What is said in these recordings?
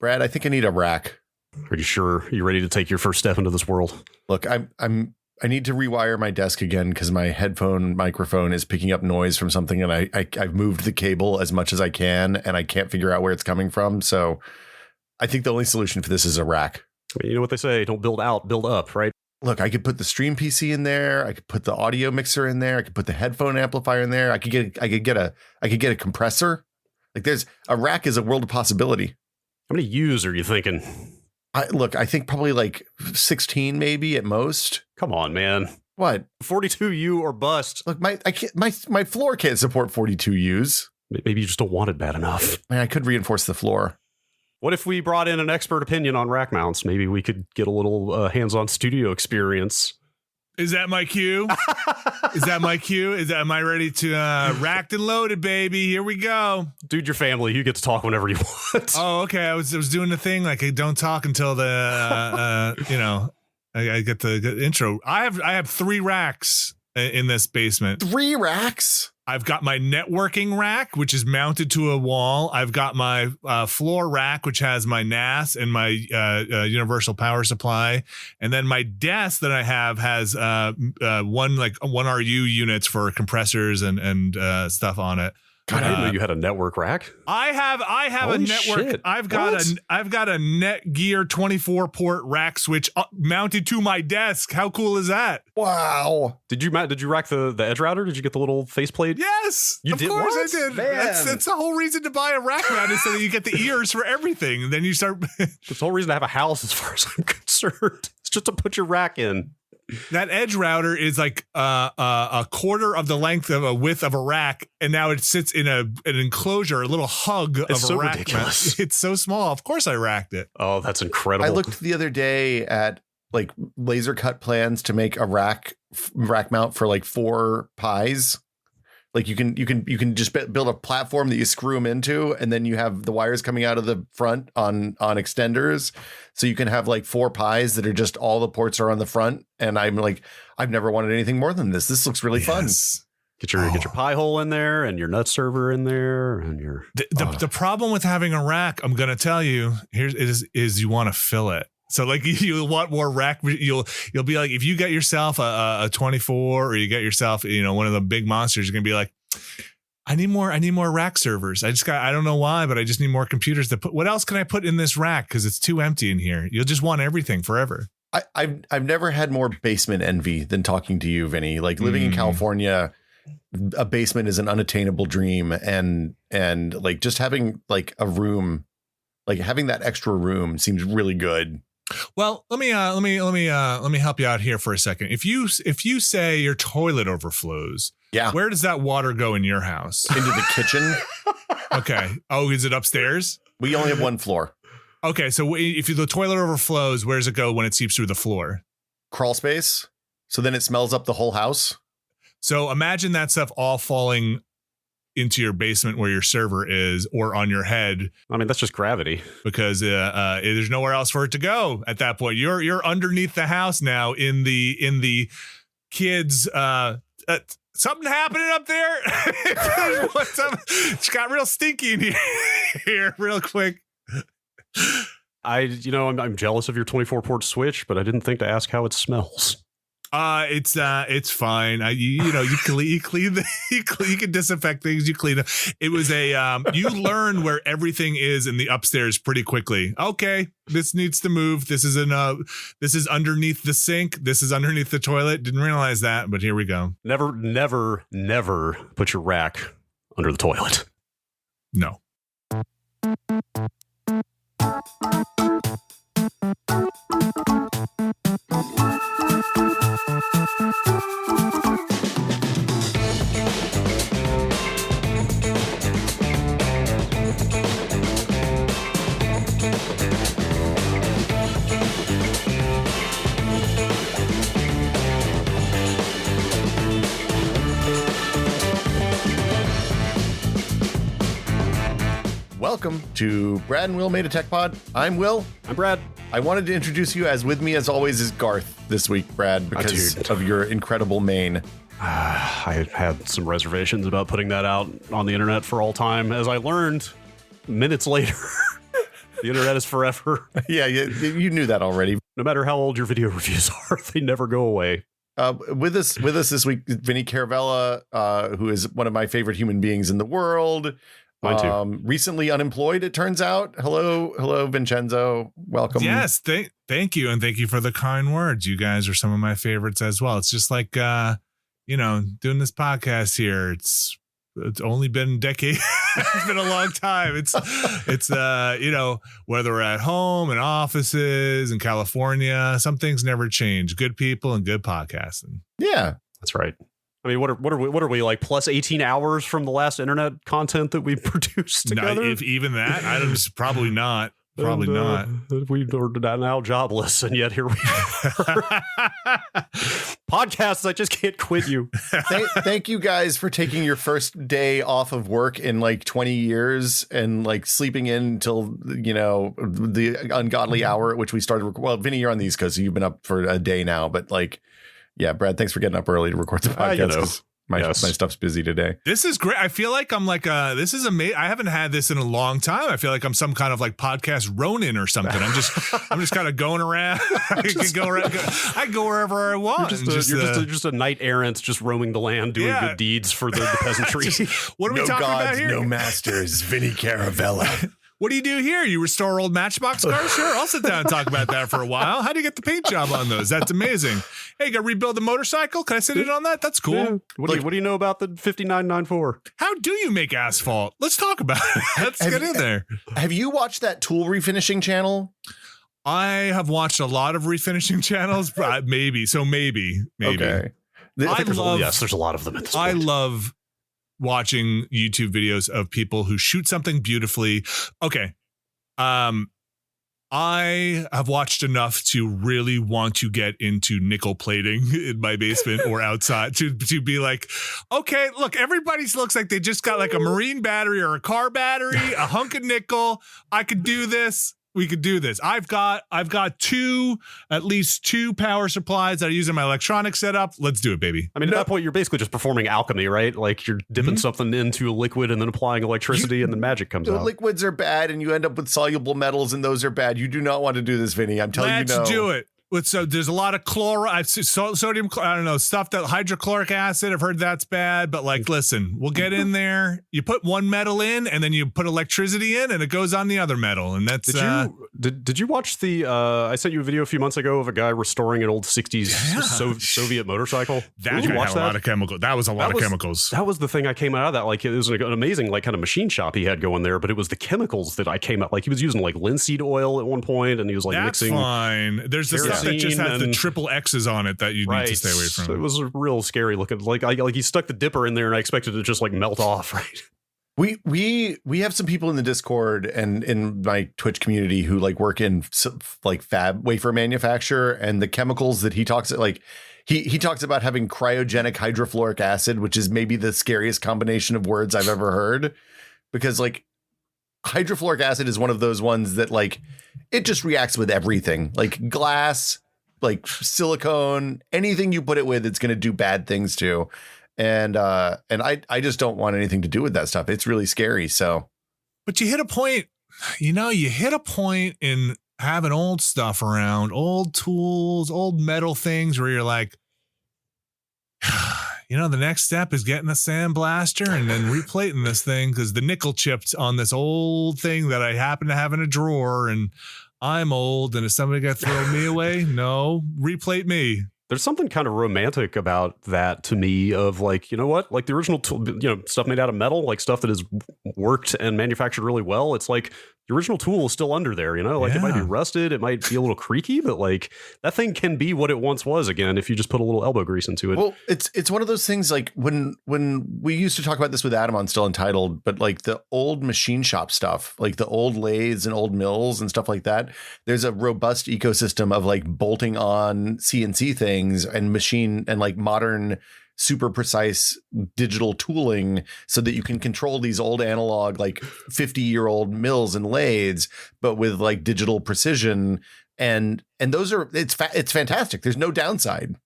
Brad, I think I need a rack. Are you sure you're ready to take your first step into this world? Look, I need to rewire my desk again because my headphone microphone is picking up noise from something, and I've moved the cable as much as I can, and I can't figure out where it's coming from. So I think the only solution for this is a rack. I mean, you know what they say, don't build out, build up, right? Look, I could put the stream PC in there. I could put the audio mixer in there. I could put the headphone amplifier in there. I could get a compressor. Like a rack is a world of possibility. How many U's are you thinking? I think probably like 16 maybe at most. Come on, man. What? 42U or bust. Look, my floor can't support 42 U's. Maybe you just don't want it bad enough. I mean, I could reinforce the floor. What if we brought in an expert opinion on rack mounts? Maybe we could get a little hands-on studio experience. Is that my cue? Am I ready to racked and loaded, baby? Here we go. Dude, your family. You get to talk whenever you want. Oh, okay. I was doing the thing like I don't talk until the I get the intro. I have 3 racks in this basement. 3 racks? I've got my networking rack, which is mounted to a wall. I've got my floor rack, which has my NAS and my universal power supply. And then my desk that I have has one RU units for compressors and stuff on it. God, I didn't know you had a network rack. I have Holy a network. Shit. I've got a Netgear 24 port rack switch mounted to my desk. How cool is that? Wow. Did you rack the edge router? Did you get the little faceplate? Yes, You did? Of course What? I did. Man. That's the whole reason to buy a rack mount is so that you get the ears for everything. And then you start. It's the whole reason to have a house, as far as I'm concerned. It's just to put your rack in. That edge router is like a quarter of the length of a width of a rack, and now it sits in an enclosure, a little hug of It's a so rack. ridiculous. It's so small. Of course, I racked it. Oh, that's incredible. I looked the other day at like laser cut plans to make a rack mount for like 4 pies. Like you can just build a platform that you screw them into, and then you have the wires coming out of the front on extenders. So you can have like 4 pies that are just all the ports are on the front. And I'm like, I've never wanted anything more than this. This looks really fun. Get your pie hole in there and your nut server in there and your The problem with having a rack, I'm gonna tell you, is you want to fill it. So like you want more rack, you'll be like, if you get yourself a 24 or you get yourself, one of the big monsters, you're going to be like, I need more rack servers. I don't know why, but I just need more computers to put. What else can I put in this rack? Cause it's too empty in here. You'll just want everything forever. I've never had more basement envy than talking to you, Vinny. Like living in California, a basement is an unattainable dream. And like just having like a room, like having that extra room seems really good. Well, let me help you out here for a second. If you say your toilet overflows, where does that water go in your house? Into the kitchen. Okay. Oh, is it upstairs? We only have 1 floor. Okay, so if the toilet overflows, where does it go when it seeps through the floor? Crawl space. So then it smells up the whole house. So imagine that stuff all falling into your basement where your server is, or on your head. I mean, that's just gravity, because there's nowhere else for it to go at that point. You're underneath the house now in the kids. Something happening up there. What's up? It's got real stinky in here real quick. I'm jealous of your 24 port switch, but I didn't think to ask how it smells. It's fine. You clean you can disinfect things. You clean it. It was you learn where everything is in the upstairs pretty quickly. Okay, this needs to move. This is underneath the sink. This is underneath the toilet. Didn't realize that, but here we go. Never put your rack under the toilet. No. Welcome to Brad and Will Made a Tech Pod. I'm Will. I'm Brad. I wanted to introduce you, as with me as always is Garth this week, Brad, because of your incredible mane. I had some reservations about putting that out on the internet for all time, as I learned minutes later. The internet is forever. Yeah, you knew that already. No matter how old your video reviews are, they never go away. With us this week, Vinny Caravella, who is one of my favorite human beings in the world. Mine too. Recently unemployed, it turns out. Hello, Vincenzo. Welcome. Yes, thank you, and thank you for the kind words. You guys are some of my favorites as well. It's just like doing this podcast here. It's only been a decade. It's been a long time. It's whether we're at home in offices in California, some things never change. Good people and good podcasting. Yeah, that's right. I mean, what are we like plus 18 hours from the last internet content that we produced together? No, if even that, probably not. Probably not. We are now jobless, and yet here we are. Podcasts, I just can't quit you. Thank you guys for taking your first day off of work in like 20 years and like sleeping in until, the ungodly hour at which we started. Well, Vinny, you're on the East Coast, so you've been up for a day now, but like, yeah, Brad, thanks for getting up early to record the podcast. My stuff's busy today. This is great. I feel like I'm like this is amazing. I haven't had this in a long time. I feel like I'm some kind of like podcast Ronin or something. I'm just kind of going around. I go wherever I want. You're just a knight errant, just roaming the land, doing good deeds for the peasantry. What are we talking about here? No masters. Vinny Caravella. What do you do here? You restore old Matchbox cars? Sure, I'll sit down and talk about that for a while. How do you get the paint job on those? That's amazing. Hey, you got to rebuild the motorcycle? Can I sit in on that? That's cool. Yeah. What do you know about the 5994? How do you make asphalt? Let's talk about it. Let's get in there. Have you watched that tool refinishing channel? I have watched a lot of refinishing channels. Maybe. Okay. There's a lot of them at this point. I love watching YouTube videos of people who shoot something beautifully. Okay. I have watched enough to really want to get into nickel plating in my basement or outside to be like, okay, look, everybody looks like they just got like a marine battery or a car battery, a hunk of nickel. I could do this. We could do this. I've got at least two power supplies that I use in my electronic setup. Let's do it, baby. I mean, at that point, you're basically just performing alchemy, right? Like you're dipping something into a liquid and then applying electricity and then magic comes out. Liquids are bad and you end up with soluble metals and those are bad. You do not want to do this, Vinny. I'm telling you no. Let's do it. So there's a lot of chloride, sodium, I don't know, stuff that hydrochloric acid. I've heard that's bad, but like, listen, we'll get in there. You put one metal in and then you put electricity in and it goes on the other metal. And that's, did you watch I sent you a video a few months ago of a guy restoring an old 60s Soviet motorcycle. That guy had a lot of chemicals. That was a lot of chemicals. That was the thing I came out of that. Like it was an amazing, like kind of machine shop he had going there, but it was the chemicals that I came out. Like he was using like linseed oil at one point and he was like mixing. That's fine. There's this stuff that just has the triple X's on it that you need to stay away from. So it was real scary looking. Like he stuck the dipper in there and I expected it to just like melt off, right? We have some people in the Discord and in my Twitch community who like work in like fab wafer manufacture, and the chemicals that he talks like he talks about having cryogenic hydrofluoric acid, which is maybe the scariest combination of words I've ever heard, because like hydrofluoric acid is one of those ones that like it just reacts with everything, like glass, like silicone, anything you put it with, it's going to do bad things to. And I just don't want anything to do with that stuff. It's really scary. So, but you hit a point, in having old stuff around, old tools, old metal things where you're like, the next step is getting a sandblaster and then replating this thing because the nickel chipped on this old thing that I happen to have in a drawer, and I'm old, and is somebody going to throw me away? No, replate me. There's something kind of romantic about that to me of like, you know what, like the original tool, stuff made out of metal, like stuff that has worked and manufactured really well. It's like the original tool is still under there, like it might be rusted. It might be a little creaky, but like that thing can be what it once was again if you just put a little elbow grease into it. Well, it's one of those things like when we used to talk about this with Adam on Still Entitled, but like the old machine shop stuff, like the old lathes and old mills and stuff like that, there's a robust ecosystem of like bolting on CNC things and machine and like modern super precise digital tooling so that you can control these old analog, like 50-year-old mills and lathes, but with like digital precision. And those are, it's fantastic. There's no downside.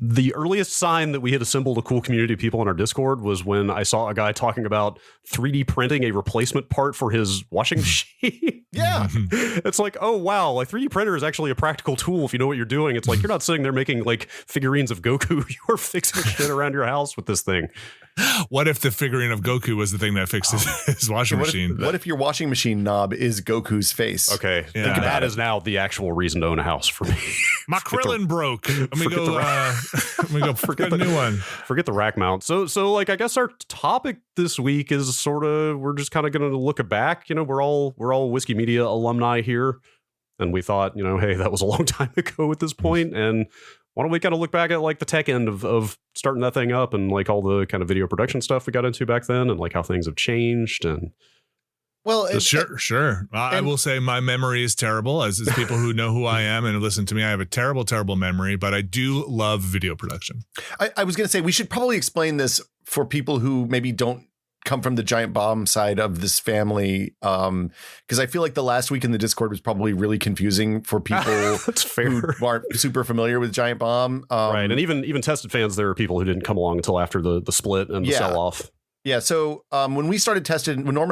The earliest sign that we had assembled a cool community of people on our Discord was when I saw a guy talking about 3D printing a replacement part for his washing machine. Yeah. It's like, oh, wow. Like 3D printer is actually a practical tool if you know what you're doing. It's like you're not sitting there making like figurines of Goku. You're fixing shit around your house with this thing. What if the figurine of Goku was the thing that fixed his washing machine? What if your washing machine knob is Goku's face? Okay. Yeah. Think that is now the actual reason to own a house for me. My Krillin broke. Let me go forget a new one. Forget the rack mount. So like I guess our topic this week is sort of we're just kind of going to look back. You know, we're all Whiskey Media alumni here, and we thought, you know, hey, that was a long time ago at this point, and why don't we kind of look back at like the tech end of starting that thing up and like all the kind of video production stuff we got into back then and like how things have changed and. Well, sure. I will say my memory is terrible. As people who know who I am and listen to me, I have a terrible, terrible memory, but I do love video production. I was going to say we should probably explain this for people who maybe don't come from the Giant Bomb side of this family, because I feel like the last week in the Discord was probably really confusing for people That's fair. who aren't super familiar with Giant Bomb. Right, and even tested fans, there are people who didn't come along until after the split and the sell-off. Yeah, so when Norm and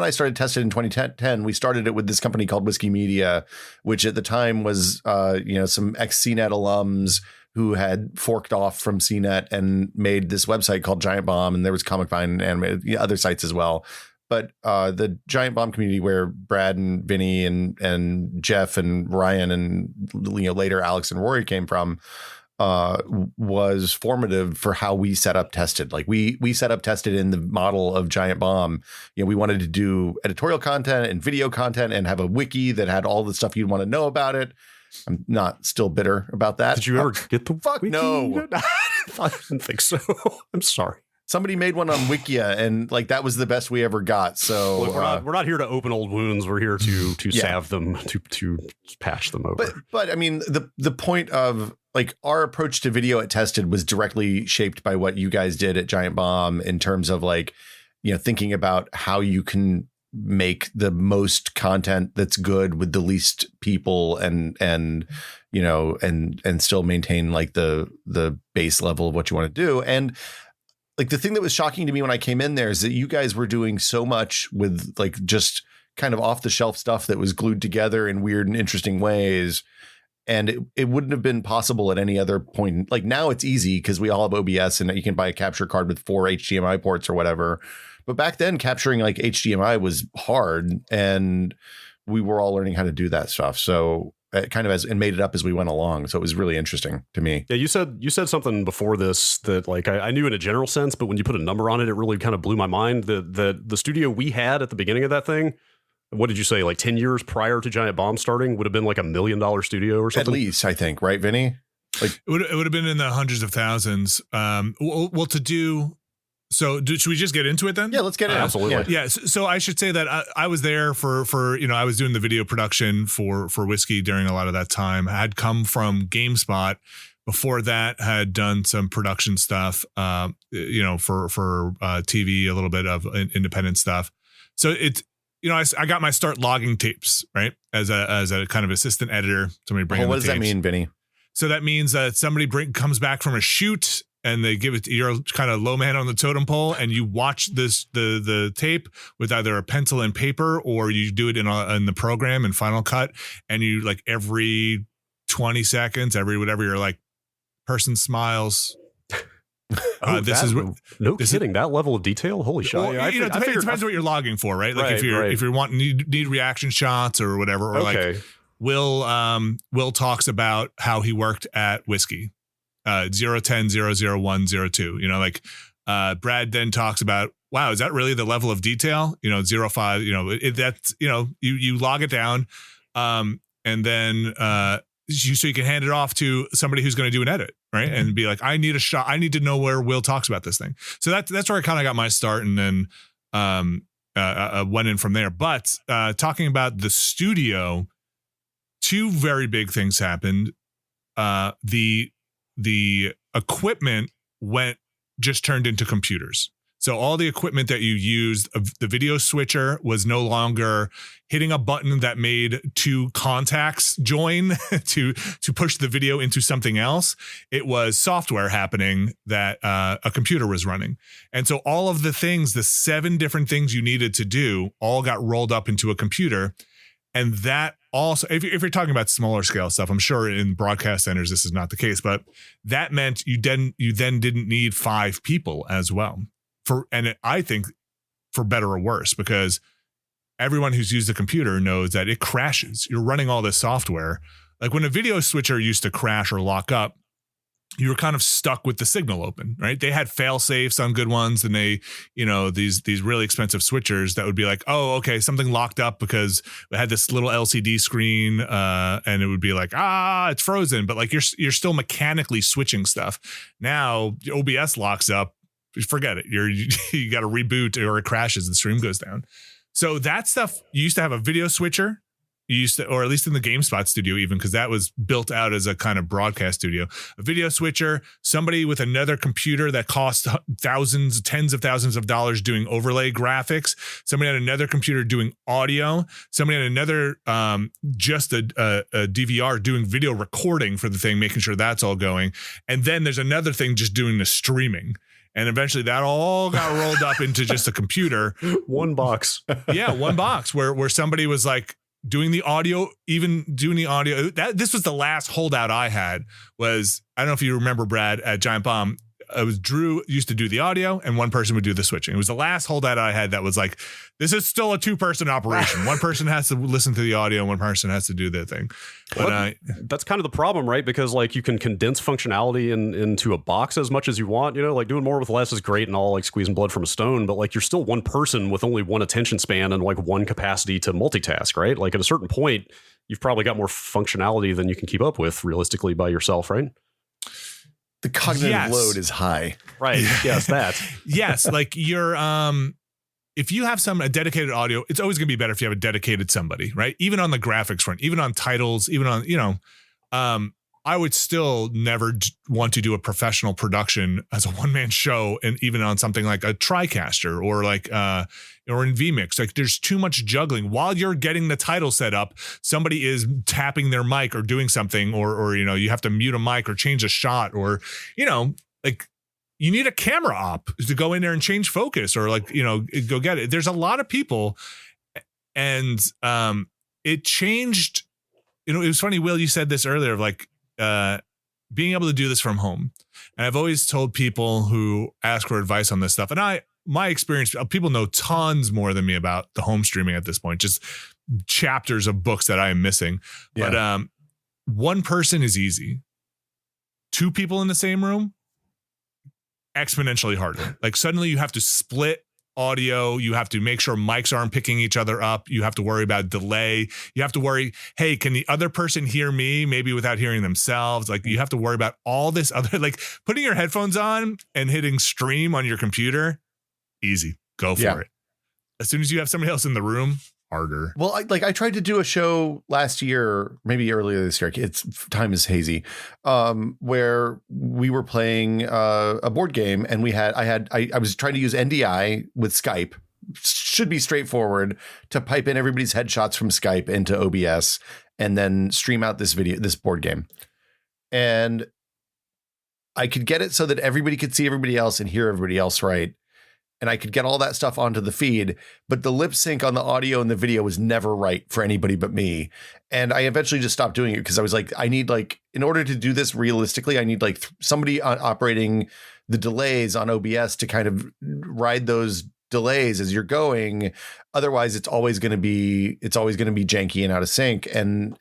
I started tested in 2010, we started it with this company called Whiskey Media, which at the time was some ex-CNET alums who had forked off from CNET and made this website called Giant Bomb, and there was Comic Vine and other sites as well. But the Giant Bomb community, where Brad and Vinny and Jeff and Ryan and later Alex and Rory came from, was formative for how we set up tested. Like we set up tested in the model of Giant Bomb. We wanted to do editorial content and video content and have a wiki that had all the stuff you'd want to know about it. I'm not still bitter about that. Did you ever get the fuck wiki? No? I didn't think so. I'm sorry. Somebody made one on Wikia, and like that was the best we ever got. So look, we're not here to open old wounds. We're here to salve them, to patch them over. But I mean, the point of like our approach to video at Tested was directly shaped by what you guys did at Giant Bomb in terms of like, thinking about how you can make the most content that's good with the least people and still maintain like the base level of what you want to do. And like the thing that was shocking to me when I came in there is that you guys were doing so much with like just kind of off the shelf stuff that was glued together in weird and interesting ways. And it wouldn't have been possible at any other point. Like now it's easy because we all have OBS and you can buy a capture card with 4 HDMI ports or whatever. But back then capturing like HDMI was hard and we were all learning how to do that stuff. So it kind of made it up as we went along. So it was really interesting to me. Yeah, you said something before this that like I knew in a general sense, but when you put a number on it, it really kind of blew my mind. The studio we had at the beginning of that thing, what did you say, like 10 years prior to Giant Bomb starting, would have been like $1 million studio or something? At least, I think, right, Vinny? Like it would have been in the hundreds of thousands. Should we just get into it then? Yeah, let's get it. Absolutely. Yeah. So I should say that I was there for I was doing the video production for Whiskey during a lot of that time. I had come from GameSpot. Before that, had done some production stuff, for TV, a little bit of independent stuff. So it's, I got my start logging tapes, right? As a kind of assistant editor. Somebody bring. What does that mean, Vinny? So that means that somebody comes back from a shoot and they give it, you're kind of low man on the totem pole and you watch the tape with either a pencil and paper or you do it in the program in Final Cut. And you like every 20 seconds, every whatever, you're like, person smiles. Kidding. That level of detail. Holy shit. Well, it depends what you're logging for, right? Like if you're wanting need reaction shots or whatever, or like Will talks about how he worked at Whiskey. 010 001 02. Brad then talks about, wow, is that really the level of detail? 05, that's, you log it down. And then so you can hand it off to somebody who's going to do an edit, right? And be like, I need a shot. I need to know where Will talks about this thing. So that's where I kind of got my start, and then went in from there. But talking about the studio, two very big things happened. The equipment just turned into computers. So all the equipment that you used, the video switcher was no longer hitting a button that made two contacts join to push the video into something else. It was software happening that a computer was running. And so all of the things, the 7 different things you needed to do, all got rolled up into a computer. And that also, if you're talking about smaller scale stuff, I'm sure in broadcast centers this is not the case, but that meant you then didn't need 5 people as well. I think for better or worse, because everyone who's used a computer knows that it crashes. You're running all this software. Like when a video switcher used to crash or lock up, you were kind of stuck with the signal open, right? They had fail safes on good ones, and they, these really expensive switchers that would be like, oh, okay, something locked up because it had this little LCD screen, and it would be like, it's frozen, but like you're still mechanically switching stuff. Now OBS locks up, forget it. You got to reboot or it crashes, the stream goes down. So that stuff, you used to have a video switcher. You used to, or at least in the GameSpot studio, even because that was built out as a kind of broadcast studio, a video switcher, somebody with another computer that cost thousands, tens of thousands of dollars doing overlay graphics. Somebody had another computer doing audio. Somebody had another, just a DVR doing video recording for the thing, making sure that's all going. And then there's another thing just doing the streaming. And eventually that all got rolled up into just a computer. One box. Yeah, one box where somebody was like, doing the audio. This was the last holdout I had. Was, I don't know if you remember, Brad, at Giant Bomb, it was Drew used to do the audio and one person would do the switching. It was the last holdout I had that was like, this is still a 2-person operation. One person has to listen to the audio and one person has to do the thing. But that's kind of the problem, right? Because like you can condense functionality into a box as much as you want, like doing more with less is great and all, like squeezing blood from a stone, but like you're still one person with only one attention span and like one capacity to multitask, right? Like at a certain point, you've probably got more functionality than you can keep up with realistically by yourself, right? The cognitive load is high. Right. Yes, that. Yes. Like you're, if you have a dedicated audio, it's always going to be better if you have a dedicated somebody, right? Even on the graphics front, even on titles, even on, I would still never want to do a professional production as a one-man show, and even on something like a TriCaster or like or in vMix. Like there's too much juggling while you're getting the title set up. Somebody is tapping their mic or doing something, or you have to mute a mic or change a shot, or like you need a camera op to go in there and change focus, or like go get it. There's a lot of people, and it changed. It was funny, Will, you said this earlier of like being able to do this from home. And I've always told people who ask for advice on this stuff, and my experience, people know tons more than me about the home streaming at this point, just chapters of books that I am missing. Yeah. But one person is easy. 2 people in the same room, exponentially harder. Like suddenly you have to split audio. You have to make sure mics aren't picking each other up. You have to worry about delay. You have to worry, hey, can the other person hear me? Maybe without hearing themselves. Like you have to worry about all this other, like putting your headphones on and hitting stream on your computer. Easy. Go for it. As soon as you have somebody else in the room, harder. Well, I tried to do a show last year, maybe earlier this year. Time is hazy. Where we were playing a board game, and I was trying to use NDI with Skype. Should be straightforward to pipe in everybody's headshots from Skype into OBS and then stream out this board game. And I could get it so that everybody could see everybody else and hear everybody else right. And I could get all that stuff onto the feed, but the lip sync on the audio and the video was never right for anybody but me. And I eventually just stopped doing it because I was like, I need in order to do this realistically, I need somebody operating the delays on OBS to kind of ride those delays as you're going. Otherwise, it's always going to be janky and out of sync. And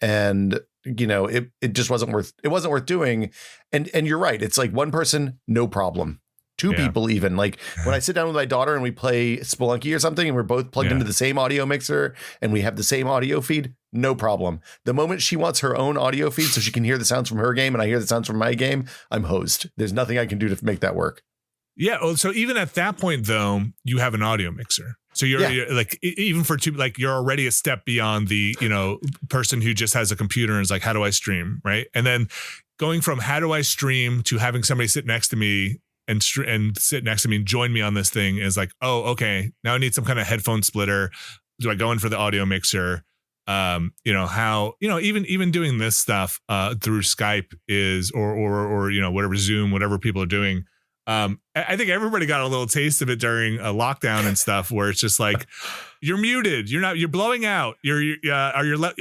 it just wasn't worth doing. And you're right. It's like one person, no problem. 2 people even. Like when I sit down with my daughter and we play Spelunky or something and we're both plugged into the same audio mixer and we have the same audio feed, no problem. The moment she wants her own audio feed so she can hear the sounds from her game and I hear the sounds from my game, I'm hosed. There's nothing I can do to make that work. Yeah. So even at that point, though, you have an audio mixer. So you're like, even for 2, like you're already a step beyond the, person who just has a computer and is like, how do I stream? Right. And then going from how do I stream to having somebody sit next to me and sit next to me and join me on this thing is like, oh, okay, now I need some kind of headphone splitter. Do I go in for the audio mixer? Even doing this stuff through Skype is or whatever, Zoom, whatever people are doing. I think everybody got a little taste of it during a lockdown and stuff, where it's just like, you're muted, you're blowing out, are you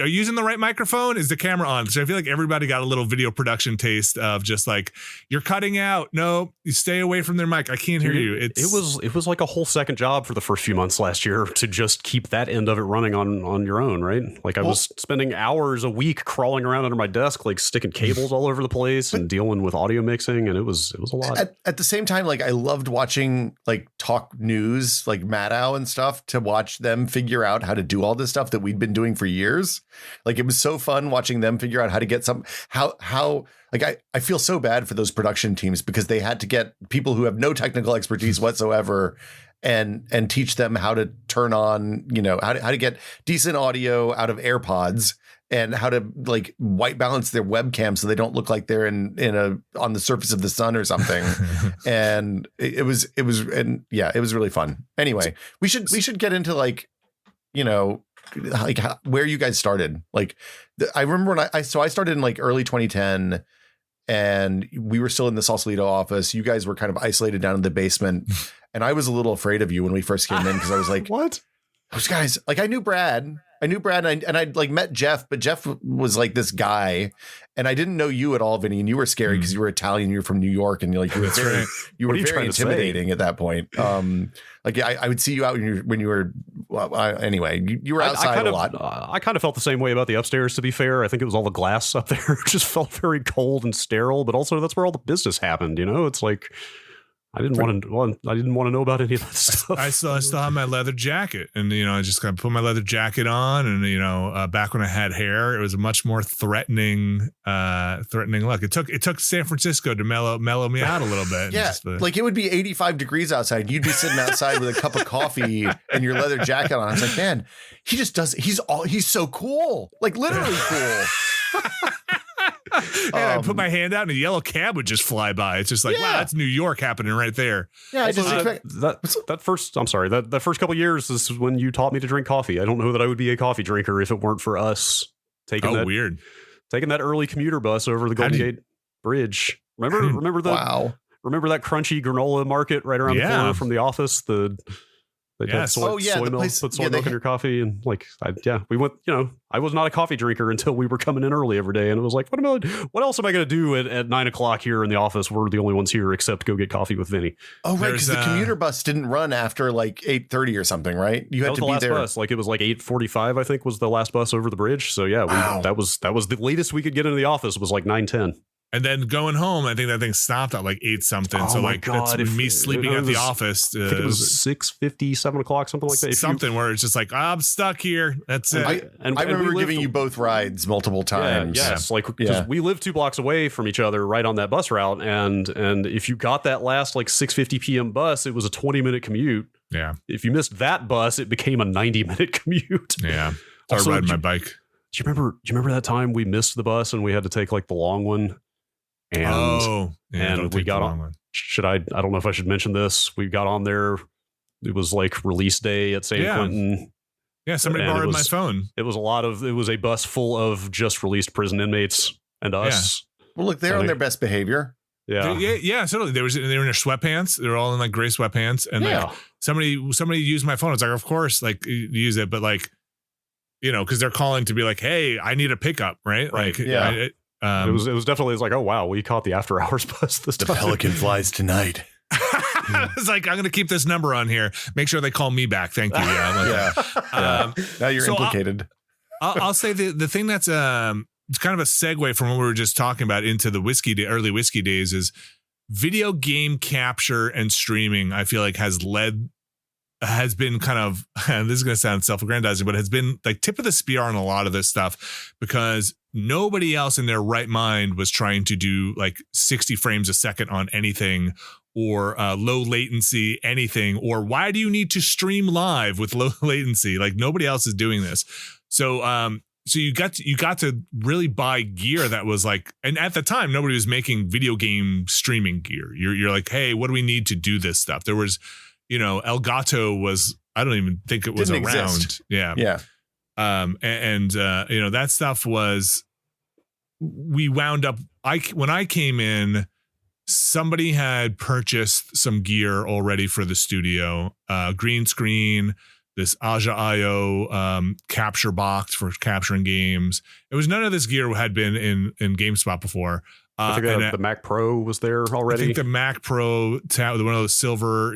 using the right microphone? Is the camera on? So I feel like everybody got a little video production taste of just like, you're cutting out. No, you stay away from their mic. I can't hear you. It was like a whole second job for the first few months last year to just keep that end of it running on your own, right? Like I was spending hours a week crawling around under my desk, like sticking cables all over the place and dealing with audio mixing, and it was a lot. At the same time, like I loved watching like talk news, like Maddow and stuff, to watch them figure out how to do all this stuff that we'd been doing for years. Like it was so fun watching them figure out how to get how like I feel so bad for those production teams, because they had to get people who have no technical expertise whatsoever and teach them how to turn on, how to get decent audio out of AirPods, and how to like white balance their webcam so they don't look like they're on the surface of the sun or something. And it was really fun. Anyway, we should get into like, where you guys started. Like I remember when I started in like early 2010, and we were still in the Sausalito office. You guys were kind of isolated down in the basement, and I was a little afraid of you when we first came in, because I was like, what? Those guys, like I knew Brad and I'd like met Jeff, but Jeff was like this guy, and I didn't know you at all, Vinny, and you were scary because you were Italian, you were from New York, and you were very intimidating at that point. Like I would see you out when you were anyway, you were outside a lot. I kind of felt the same way about the upstairs, to be fair. I think it was all the glass up there just felt very cold and sterile, but also that's where all the business happened. It's like, I didn't want to know about any of that stuff. I still have my leather jacket, and I just kind of put my leather jacket on, and back when I had hair, it was a much more threatening look. It took San Francisco to mellow me out a little bit. Yeah, like it would be 85 degrees outside. You'd be sitting outside with a cup of coffee and your leather jacket on. It's like, man, he just does. He's so cool, like literally cool. And I put my hand out, and a yellow cab would just fly by. It's just like, wow, that's New York happening right there. Yeah, that first couple of years is when you taught me to drink coffee. I don't know that I would be a coffee drinker if it weren't for us taking that early commuter bus over the Golden Gate Bridge. Remember that crunchy granola market right around the corner from the office? They had soy milk, put soy milk in your coffee, and we went. I was not a coffee drinker until we were coming in early every day, and it was like, what else am I going to do at 9 o'clock here in the office? We're the only ones here except go get coffee with Vinny. Oh, right, because the commuter bus didn't run after like 8:30 or something, right? You had to be there. Bus. Like it was like 8:45, I think, was the last bus over the bridge. So that was the latest we could get into the office was like 9:10. And then going home, I think that thing stopped at like 8 something. Oh, so like God, that's me sleeping at the office. I think it was 6:50, 7 o'clock, something like that. Where it's just like, I'm stuck here. That's it. I remember giving you both rides multiple times. Yes, because we lived 2 blocks away from each other, right on that bus route, and if you got that last like 6:50 p.m. bus, it was a 20-minute commute. Yeah. If you missed that bus, it became a 90-minute commute. Yeah. Also, riding my bike. Do you remember that time we missed the bus and we had to take like the long one? And we got on. I don't know if I should mention this. We got on there. It was like release day at San Quentin. Yeah, somebody borrowed my phone. It was a bus full of just released prison inmates and us. Yeah. Well, look, they're on their best behavior. Yeah, totally. They were in their sweatpants. They were all in like gray sweatpants, and like somebody used my phone. It's like, of course, like you use it, but like, because they're calling to be like, hey, I need a pickup, right? Right. Like, yeah. It was definitely like, oh wow, we caught the after hours bus this time. The Pelican flies tonight. It's like, I'm going to keep this number on here. Make sure they call me back. Thank you. Now you're implicated. I'll say the thing that's it's kind of a segue from what we were just talking about into the early whiskey days is video game capture and streaming. I feel like has been kind of, and this is going to sound self-aggrandizing, but has been like tip of the spear on a lot of this stuff, because nobody else in their right mind was trying to do like 60 frames a second on anything, or low latency anything, or why do you need to stream live with low latency? Like nobody else is doing this. So so you got to really buy gear that was like, and at the time nobody was making video game streaming gear. You're like, hey, what do we need to do this stuff? There was, Elgato was, I don't even think it was Didn't around. exist. Yeah. That stuff was, we wound up, when I came in, somebody had purchased some gear already for the studio, green screen, this Aja IO capture box for capturing games. It was none of this gear had been in GameSpot before. I think the Mac Pro was there already. I think the Mac Pro, one of those silver,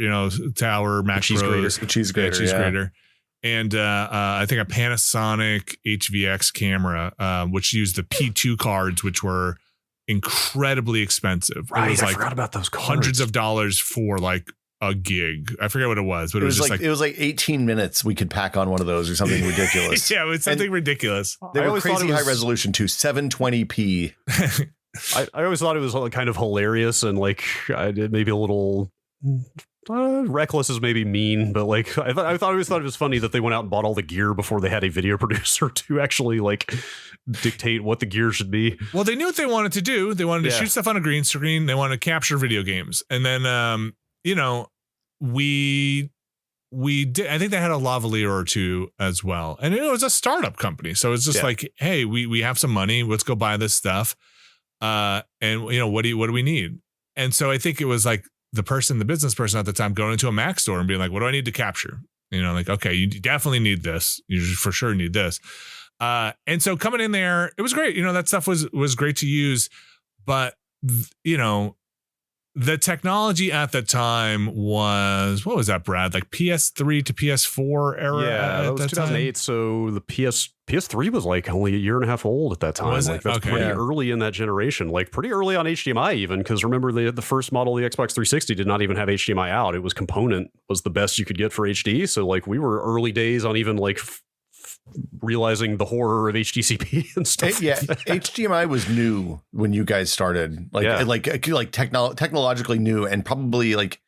tower Mac Pros. The cheese grater. And I think a Panasonic HVX camera, which used the P2 cards, which were incredibly expensive. Right, it was I forgot about those cards. Hundreds of dollars for like a gig. I forget what it was, but it was just like it was like 18 minutes we could pack on one of those or something ridiculous. Yeah, it was something ridiculous. They were crazy high resolution too, 720p. I always thought it was kind of hilarious and like maybe a little reckless is maybe mean, but like I always thought it was funny that they went out and bought all the gear before they had a video producer to actually like dictate what the gear should be. Well, they knew what they wanted to do. They wanted to shoot stuff on a green screen. They wanted to capture video games, and then we did. I think they had a lavalier or two as well, and it was a startup company, so it's just like, hey, we have some money. Let's go buy this stuff. And what do we need? And so I think it was like the business person at the time going into a Mac store and being like, what do I need to capture? Like, okay, you definitely need this. You for sure need this. And so coming in there, it was great. That stuff was great to use, but the technology at the time was, what was that, Brad? Like PS3 to PS4 era? Yeah, that was 2008. So the PS3 was like only a year and a half old at that time. Was like, that's pretty early in that generation, like pretty early on HDMI even, because remember the first model of the Xbox 360 did not even have HDMI out. It was component was the best you could get for HD. So like we were early days on even like realizing the horror of HDCP and stuff. Yeah, HDMI was new when you guys started, technologically new, and probably like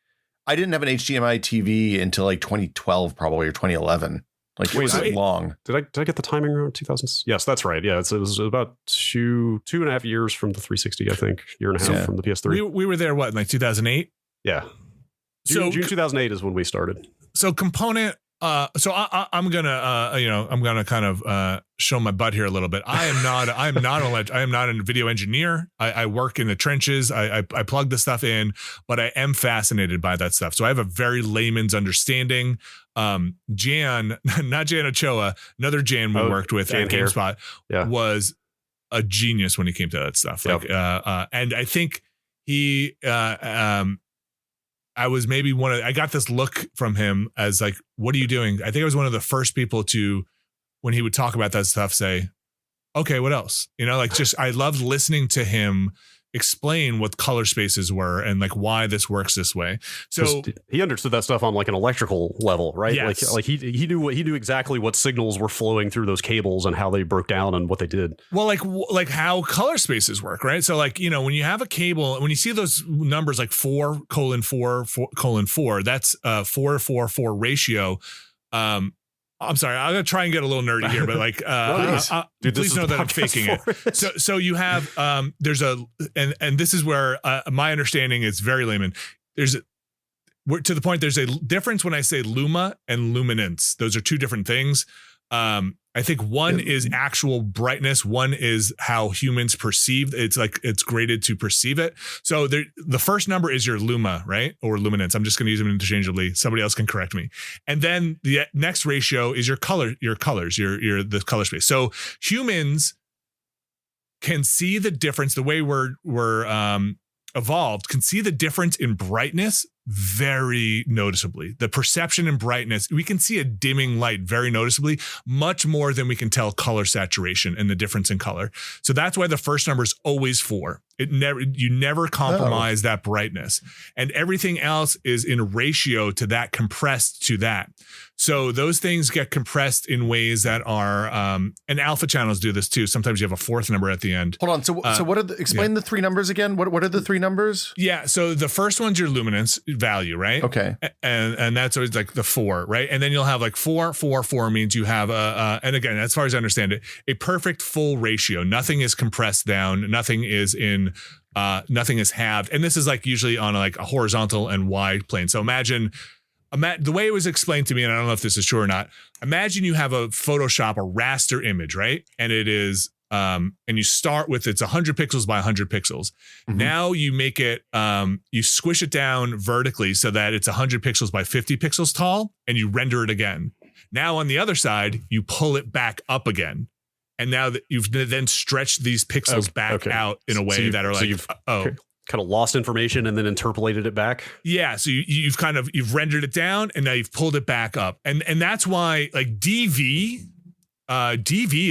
I didn't have an HDMI TV until like 2012 probably, or 2011. Like, it was long. Did I get the timing around 2000? Yes, that's right. Yeah, it was about two and a half years from the 360, I think. Year and a half from the PS3. We were there, what, in like 2008? Yeah. June 2008 is when we started. So component. I'm gonna kind of show my butt here a little bit. I am not a video engineer. I work in the trenches. I plug the stuff in, but I am fascinated by that stuff. So I have a very layman's understanding. Jan, not Jan Ochoa, another Jan we worked with at GameSpot, was a genius when he came to that stuff. Yep. And I think he, I was maybe I got this look from him as like, what are you doing? I think I was one of the first people to, when he would talk about that stuff, say, okay, what else? I loved listening to him explain what color spaces were and like why this works this way. So he understood that stuff on like an electrical level, right? Yes. Like he knew exactly what signals were flowing through those cables and how they broke down and what they did. Well, like how color spaces work, right? So like, when you have a cable, when you see those numbers like 4:4:4, that's 4:4:4 ratio. I'm sorry, I'm gonna try and get a little nerdy here, but like, please know that I'm faking it. So you have, there's and this is where my understanding is very layman. To the point, there's a difference when I say luma and luminance. Those are two different things. I think one is actual brightness. One is how humans perceive. It's like it's graded to perceive it. So the first number is your luma, right? Or luminance. I'm just going to use them interchangeably. Somebody else can correct me. And then the next ratio is your colors, the color space. So humans can see the difference. The way we're evolved can see the difference in brightness very noticeably. The perception and brightness, we can see a dimming light very noticeably, much more than we can tell color saturation and the difference in color. So that's why the first number is always 4. You never compromise that brightness, and everything else is in ratio to that, compressed to that. So those things get compressed in ways that are, and alpha channels do this too. Sometimes you have a fourth number at the end. Hold on. So what are explain the three numbers again? What are the three numbers? Yeah. So the first one's your luminance value, right? Okay. And that's always like the 4, right? And then you'll have like 4, 4, 4 means you have and again, as far as I understand it, a perfect full ratio. Nothing is compressed down. Nothing is halved. And this is like usually on like a horizontal and wide plane. So imagine the way it was explained to me, and I don't know if this is true or not. Imagine you have a Photoshop, a raster image, right? And it is, and you start with, it's 100 pixels by 100 pixels. Mm-hmm. Now you make it, you squish it down vertically so that it's 100 pixels by 50 pixels tall, and you render it again. Now on the other side, you pull it back up again. And now that you've then stretched these pixels back out in a way that are like, kind of lost information and then interpolated it back. Yeah. So you've rendered it down and now you've pulled it back up. And that's why like DV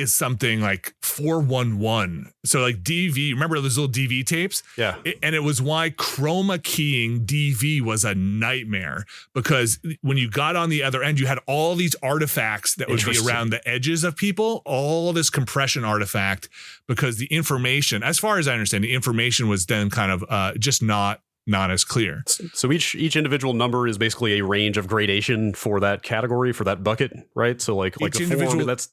is something like 411. So like DV, remember those little DV tapes? Yeah. And it was why chroma keying DV was a nightmare, because when you got on the other end, you had all these artifacts that would be around the edges of people, all this compression artifact, because the information, as far as I understand, the information was then kind of just not as clear. So each individual number is basically a range of gradation for that category, for that bucket, right? So like the form, that's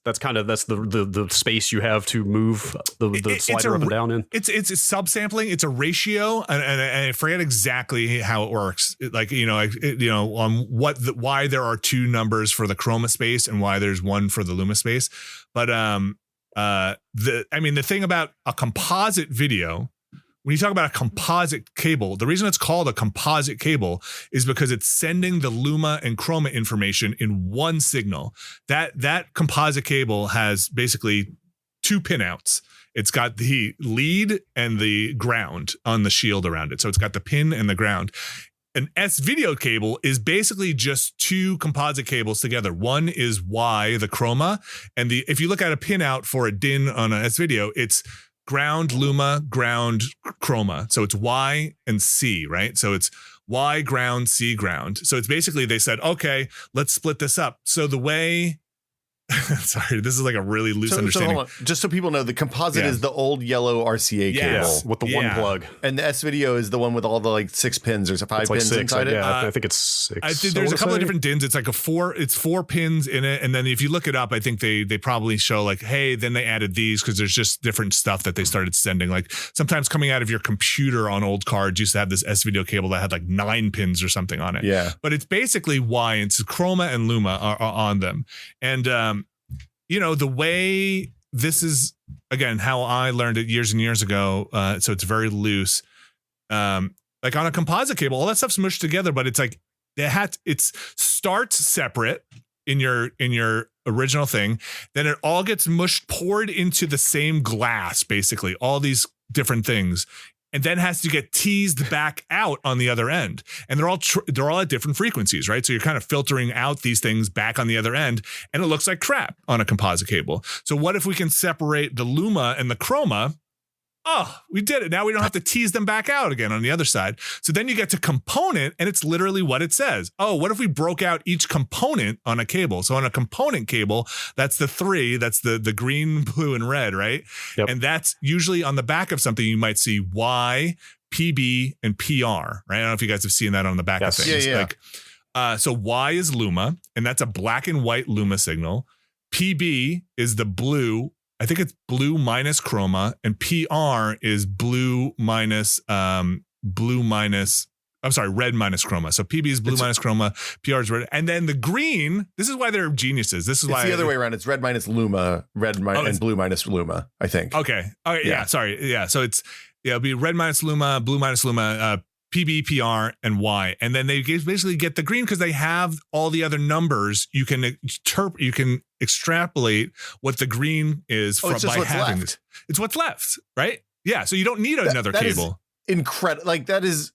the space you have to move the slider up and down in. It's subsampling. It's a ratio, and I forget exactly how it works. On why there are two numbers for the chroma space and why there's one for the luma space. But the thing about a composite video, when you talk about a composite cable, the reason it's called a composite cable is because it's sending the luma and chroma information in one signal. That composite cable has basically two pinouts. It's got the lead and the ground on the shield around it. So it's got the pin and the ground. An S-video cable is basically just two composite cables together. One is Y, the chroma, and if you look at a pinout for a DIN on an S-video, it's ground, luma, ground, chroma. So it's Y and C, right? So it's Y, ground, C, ground. So it's basically, they said, okay, let's split this up. So the way, sorry, this is like a really loose understanding. So hold on. Just so people know, the composite is the old yellow RCA cable with the one plug. And the S-video is the one with all the like 6 pins. There's 5 pins inside it. Yeah, I think it's 6. I think there's a couple of different DINs. It's like it's 4 pins in it. And then if you look it up, I think they probably show like, hey, then they added these because there's just different stuff that they started sending. Like sometimes coming out of your computer on old cards used to have this S-video cable that had like 9 pins or something on it. Yeah. But it's basically Y, and it's chroma and luma are on them. And, the way this is, again, how I learned it years and years ago. So it's very loose. Like on a composite cable, all that stuff's mushed together, but it's like it starts separate in your original thing. Then it all gets poured into the same glass, basically, all these different things. And then has to get teased back out on the other end. And they're all at different frequencies, right? So you're kind of filtering out these things back on the other end, and it looks like crap on a composite cable. So what if we can separate the luma and the chroma? Oh, we did it. Now we don't have to tease them back out again on the other side. So then you get to component, and it's literally what it says. Oh, what if we broke out each component on a cable? So on a component cable, that's the 3, that's the green, blue, and red, right? Yep. And that's usually on the back of something you might see Y, PB, and PR, right? I don't know if you guys have seen that on the back of things. Yeah. So Y is luma, and that's a black and white luma signal. PB is the blue. I think it's blue minus chroma, and PR is red minus chroma. So PB is blue minus chroma, PR is red. And then the green, this is why they're geniuses. This is why it's the other way around. It's red minus luma, and blue minus luma, I think. Okay. Yeah. Sorry. Yeah. So it'll be red minus luma, blue minus luma, PB, PR, and Y. And then they basically get the green because they have all the other numbers. You can extrapolate what the green is by having it. It's what's left, right? Yeah. So you don't need another cable. Incredible. Like that is.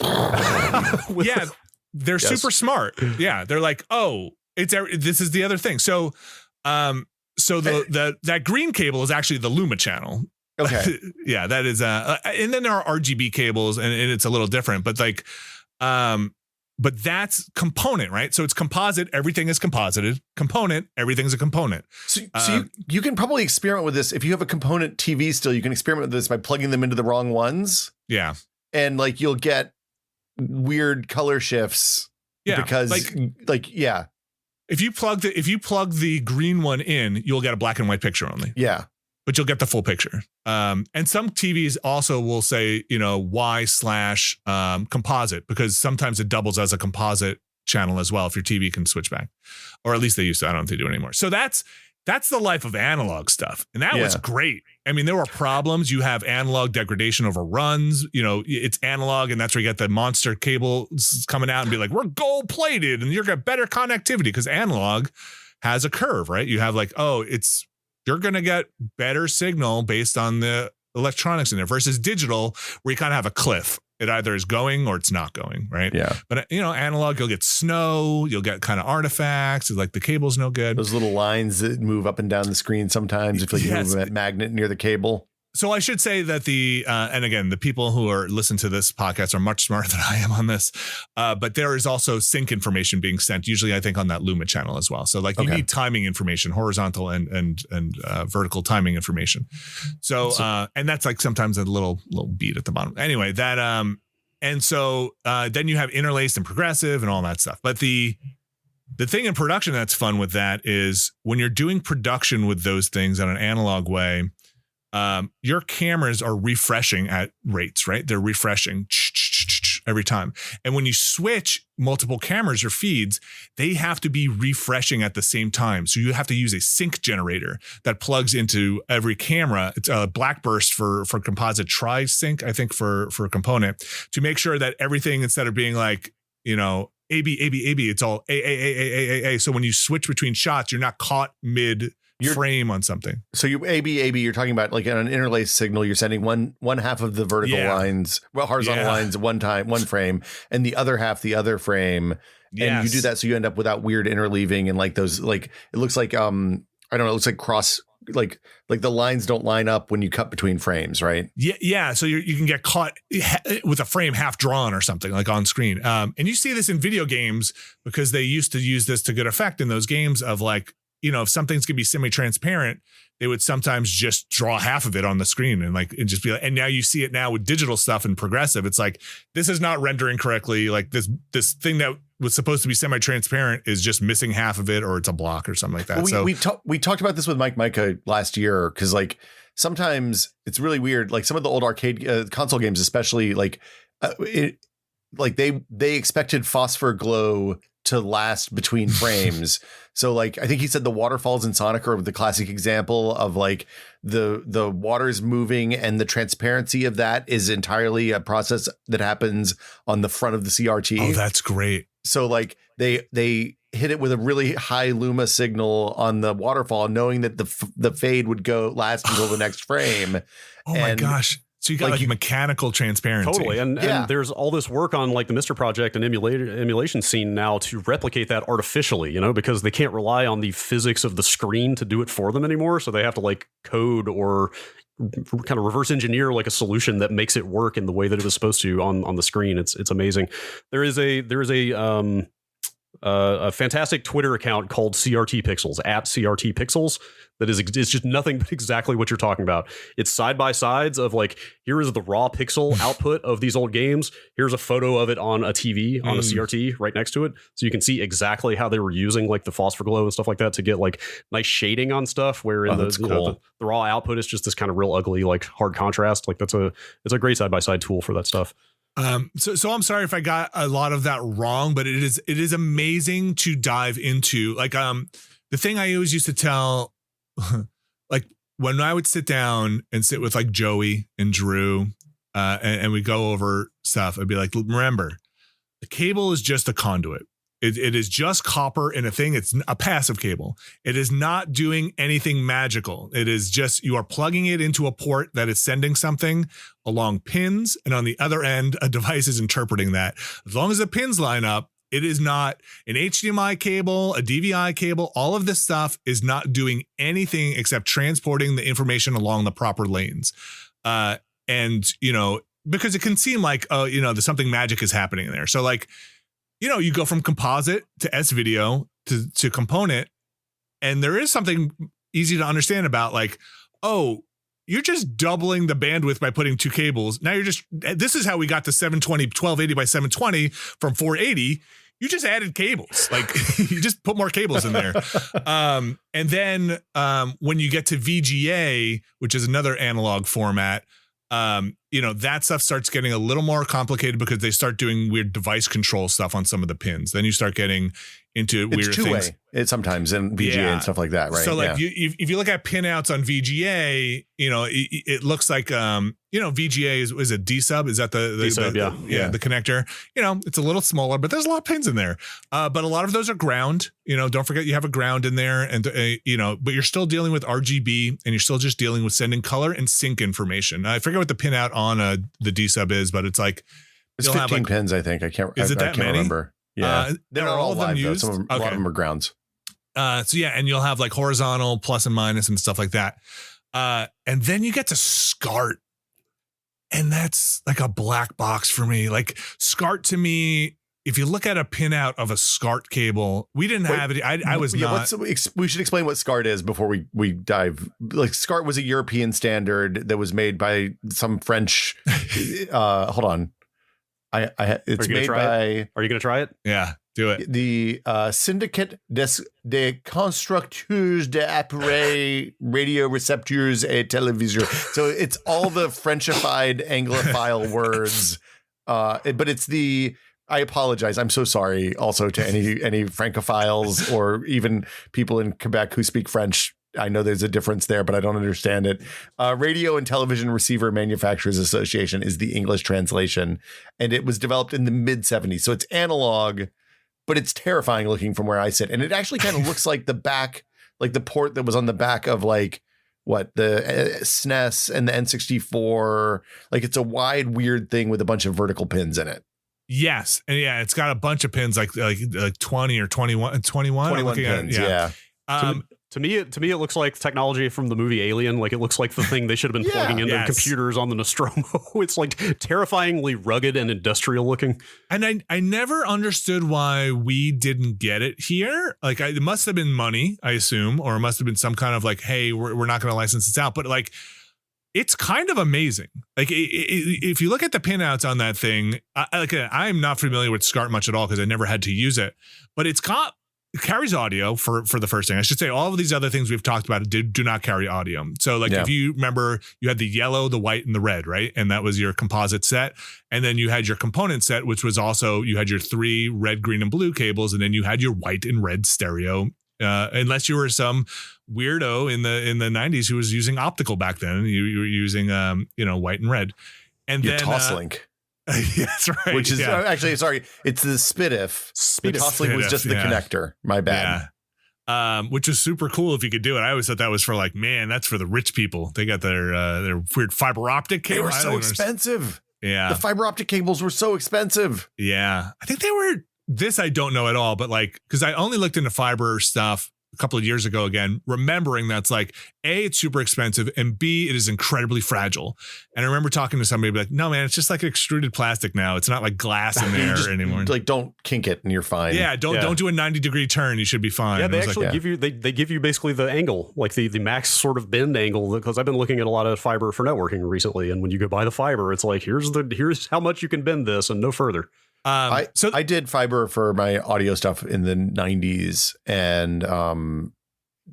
Yeah. They're super smart. Yeah. They're like, oh, this is the other thing. So that green cable is actually the luma channel. Okay. Yeah, that is and then there are RGB cables and it's a little different, but like but that's component, right? So it's composite, everything is composited. Component, everything's a component. So you can probably experiment with this. If you have a component TV still, you can experiment with this by plugging them into the wrong ones. Yeah. And like you'll get weird color shifts. Yeah. Because yeah. If you plug the green one in, you'll get a black and white picture only. Yeah. But you'll get the full picture. And some TVs also will say, Y/composite, because sometimes it doubles as a composite channel as well if your TV can switch back. Or at least they used to. I don't know if they do anymore. So that's the life of analog stuff. And that was great. I mean, there were problems. You have analog degradation over runs. It's analog, and that's where you get the monster cables coming out and be like, we're gold plated and you're going to better connectivity, because analog has a curve, right? You have like, you're going to get better signal based on the electronics in there versus digital, where you kind of have a cliff. It either is going or it's not going, right? Yeah. But, analog, you'll get snow, you'll get kind of artifacts. It's like the cable's no good. Those little lines that move up and down the screen sometimes if you move a magnet near the cable. So I should say that and again, the people who are listening to this podcast are much smarter than I am on this. But there is also sync information being sent, usually I think on that Luma channel as well. So like you need timing information, horizontal and vertical timing information. So and that's like sometimes a little beat at the bottom. Anyway, that and so then you have interlaced and progressive and all that stuff. But the thing in production that's fun with that is when you're doing production with those things in an analog way, your cameras are refreshing at rates, right? They're refreshing every time. And when you switch multiple cameras or feeds, they have to be refreshing at the same time. So you have to use a sync generator that plugs into every camera. It's a blackburst for composite tri-sync, I think, for component, to make sure that everything, instead of being like, A, B, A, B, A, B, it's all A. So when you switch between shots, you're not caught mid frame on something. So you AB, you're talking about like an interlaced signal. You're sending one half of the vertical lines, horizontal lines one frame, and the other half the other frame. And you do that so you end up without weird interleaving and like those, like it looks like I don't know, it looks like cross, like the lines don't line up when you cut between frames, right? Yeah. So you can get caught with a frame half drawn or something like on screen. And you see this in video games because they used to use this to good effect in those games of like, if something's gonna be semi-transparent, they would sometimes just draw half of it on the screen and just be like, and now you see it now with digital stuff and progressive. It's like, this is not rendering correctly. Like this thing that was supposed to be semi-transparent is just missing half of it, or it's a block or something like that. Well, we talked about this with Mike Micah last year, because like sometimes it's really weird. Like some of the old arcade console games, especially they expected phosphor glow to last between frames. So like I think he said the waterfalls in Sonic are the classic example of like the water's moving, and the transparency of that is entirely a process that happens on the front of the CRT. Oh, that's great. So like they hit it with a really high Luma signal on the waterfall, knowing that the fade would last until the next frame. Oh my gosh. So you got like mechanical transparency. Totally. And there's all this work on like the Mr. Project and emulation scene now to replicate that artificially, because they can't rely on the physics of the screen to do it for them anymore. So they have to like code or kind of reverse engineer like a solution that makes it work in the way that it was supposed to on the screen. It's amazing. There is a fantastic Twitter account called CRT Pixels, at CRT Pixels, that is just nothing but exactly what you're talking about. It's side by sides of like, here is the raw pixel output of these old games. Here's a photo of it on a TV, on a CRT right next to it. So you can see exactly how they were using like the phosphor glow and stuff like that to get like nice shading on stuff, where in the raw output is just this kind of real ugly, like hard contrast. Like it's a great side by side tool for that stuff. So I'm sorry if I got a lot of that wrong, but it is amazing to dive into. Like, the thing I always used to tell, like when I would sit down and sit with like Joey and Drew, and we go over stuff, I'd be like, remember, the cable is just a conduit. It is just copper in a thing. It's a passive cable. It is not doing anything magical. It is just, you are plugging it into a port that is sending something along pins, and on the other end, a device is interpreting that. As long as the pins line up, It is not an HDMI cable, a DVI cable. All of this stuff is not doing anything except transporting the information along the proper lanes. And, you know, because it can seem like, oh, you know, there's something magic is happening there. So like, you know, you go from composite to S video to component, and there is something easy to understand about like, oh, you're just doubling the bandwidth by putting two cables. Now this is how we got to 720, 1280 by 720 from 480. You just added cables. Like you just put more cables in there. And then when you get to VGA, which is another analog format, you know, that stuff starts getting a little more complicated because they start doing weird device control stuff on some of the pins. Then you start getting into weird things. It's sometimes in VGA and stuff like that, right? So like if you look at pinouts on VGA, you know, it looks like, you know, VGA is a D sub. Is that the D-sub, the connector? You know, it's a little smaller, but there's a lot of pins in there. But a lot of those are ground. You know, don't forget you have a ground in there, and you know, but you're still dealing with RGB, and you're still just dealing with sending color and sync information. I forget what the pinout on the D sub is, but it's like it's 15 pins. I think I can't remember. Yeah, they're all of them used. A lot of them are grounds. So yeah, and you'll have like horizontal plus and minus and stuff like that. And then you get to SCART. And that's like a black box for me. Like SCART to me, if you look at a pinout of a SCART cable, we didn't have it. I was not. We should explain what SCART is before we dive. Like SCART was a European standard that was made by some French. Hold on. It's made by. Are you going to try it? Yeah, do it. The Syndicate des Constructeurs d'Appareils Radio Recepteurs et Téléviseurs. So it's all the Frenchified Anglophile words, but it's the. I apologize. I'm so sorry. Also to any Francophiles or even people in Quebec who speak French. I know there's a difference there, but I don't understand it. Radio and Television Receiver Manufacturers Association is the English translation, and it was developed in the mid 70s. So it's analog, but it's terrifying looking from where I sit. And it actually kind of looks like the back, like the port that was on the back of like what the SNES and the N64. Like it's a wide, weird thing with a bunch of vertical pins in it. Yes. And yeah, it's got a bunch of pins like 20 or 21 pins. Yeah. To me, it looks like technology from the movie Alien. Like it looks like the thing they should have been plugging into computers on the Nostromo. It's like terrifyingly rugged and industrial looking. And I never understood why we didn't get it here. Like it must have been money, I assume, or it must have been some kind of like, hey, we're not going to license this out. But like, it's kind of amazing. Like if you look at the pinouts on that thing, I'm not familiar with SCART much at all because I never had to use it. But it carries audio for the first thing. I should say all of these other things we've talked about do not carry audio. So like if you remember, you had the yellow, the white, and the red, right? And that was your composite set. And then you had your component set, which was also, you had your 3 red, green, and blue cables. And then you had your white and red stereo. Unless you were some weirdo in the 90s who was using optical back then, you were using white and red. And your then Toslink. That's right. Which is actually, sorry, it's the SPDIF. The Toslink was just the connector. My bad. Yeah. Which was super cool if you could do it. I always thought that was for like, man, that's for the rich people. They got their weird fiber optic cable. They were so expensive. Yeah. The fiber optic cables were so expensive. Yeah. I think they were. This I don't know at all, but like, because I only looked into fiber stuff a couple of years ago again, remembering that's like, A, it's super expensive, and B, it is incredibly fragile. And I remember talking to somebody like, no, man, it's just like extruded plastic now. It's not like glass in there anymore. Like, don't kink it and you're fine. Yeah, don't do a 90-degree turn. You should be fine. Yeah, they actually give you they give you basically the angle, like the max sort of bend angle, because I've been looking at a lot of fiber for networking recently, and when you go buy the fiber, it's like here's how much you can bend this and no further. I did fiber for my audio stuff in the 90s, and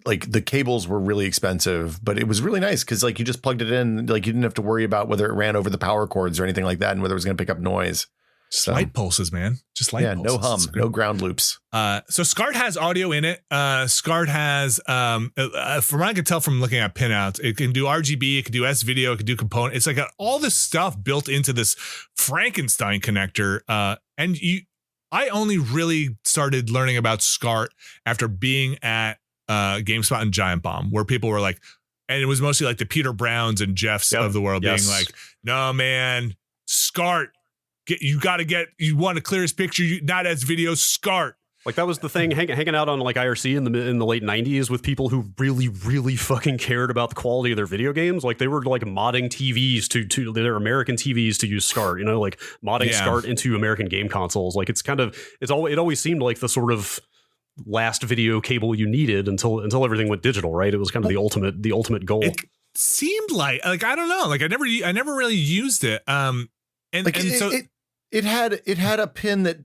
like the cables were really expensive, but it was really nice because like you just plugged it in, like you didn't have to worry about whether it ran over the power cords or anything like that, and whether it was going to pick up noise. Just light pulses, man. Just light pulses. No hum, no ground loops. So SCART has audio in it. SCART has, from what I can tell from looking at pinouts, it can do RGB, it can do S video, it can do component. It's like all this stuff built into this Frankenstein connector. And I only really started learning about SCART after being at GameSpot and Giant Bomb, where people were like, and it was mostly like the Peter Browns and Jeffs of the world being like, no, man, SCART. You want the clearest picture, not as video, SCART. Like that was the thing, hanging out on like IRC in the late 90s with people who really, really fucking cared about the quality of their video games. Like they were like modding TVs to their American TVs to use SCART, like modding SCART into American game consoles. Like it always seemed like the sort of last video cable you needed until everything went digital, right? It was kind of the ultimate goal. It seemed like I don't know, like I never really used it. It had a pin that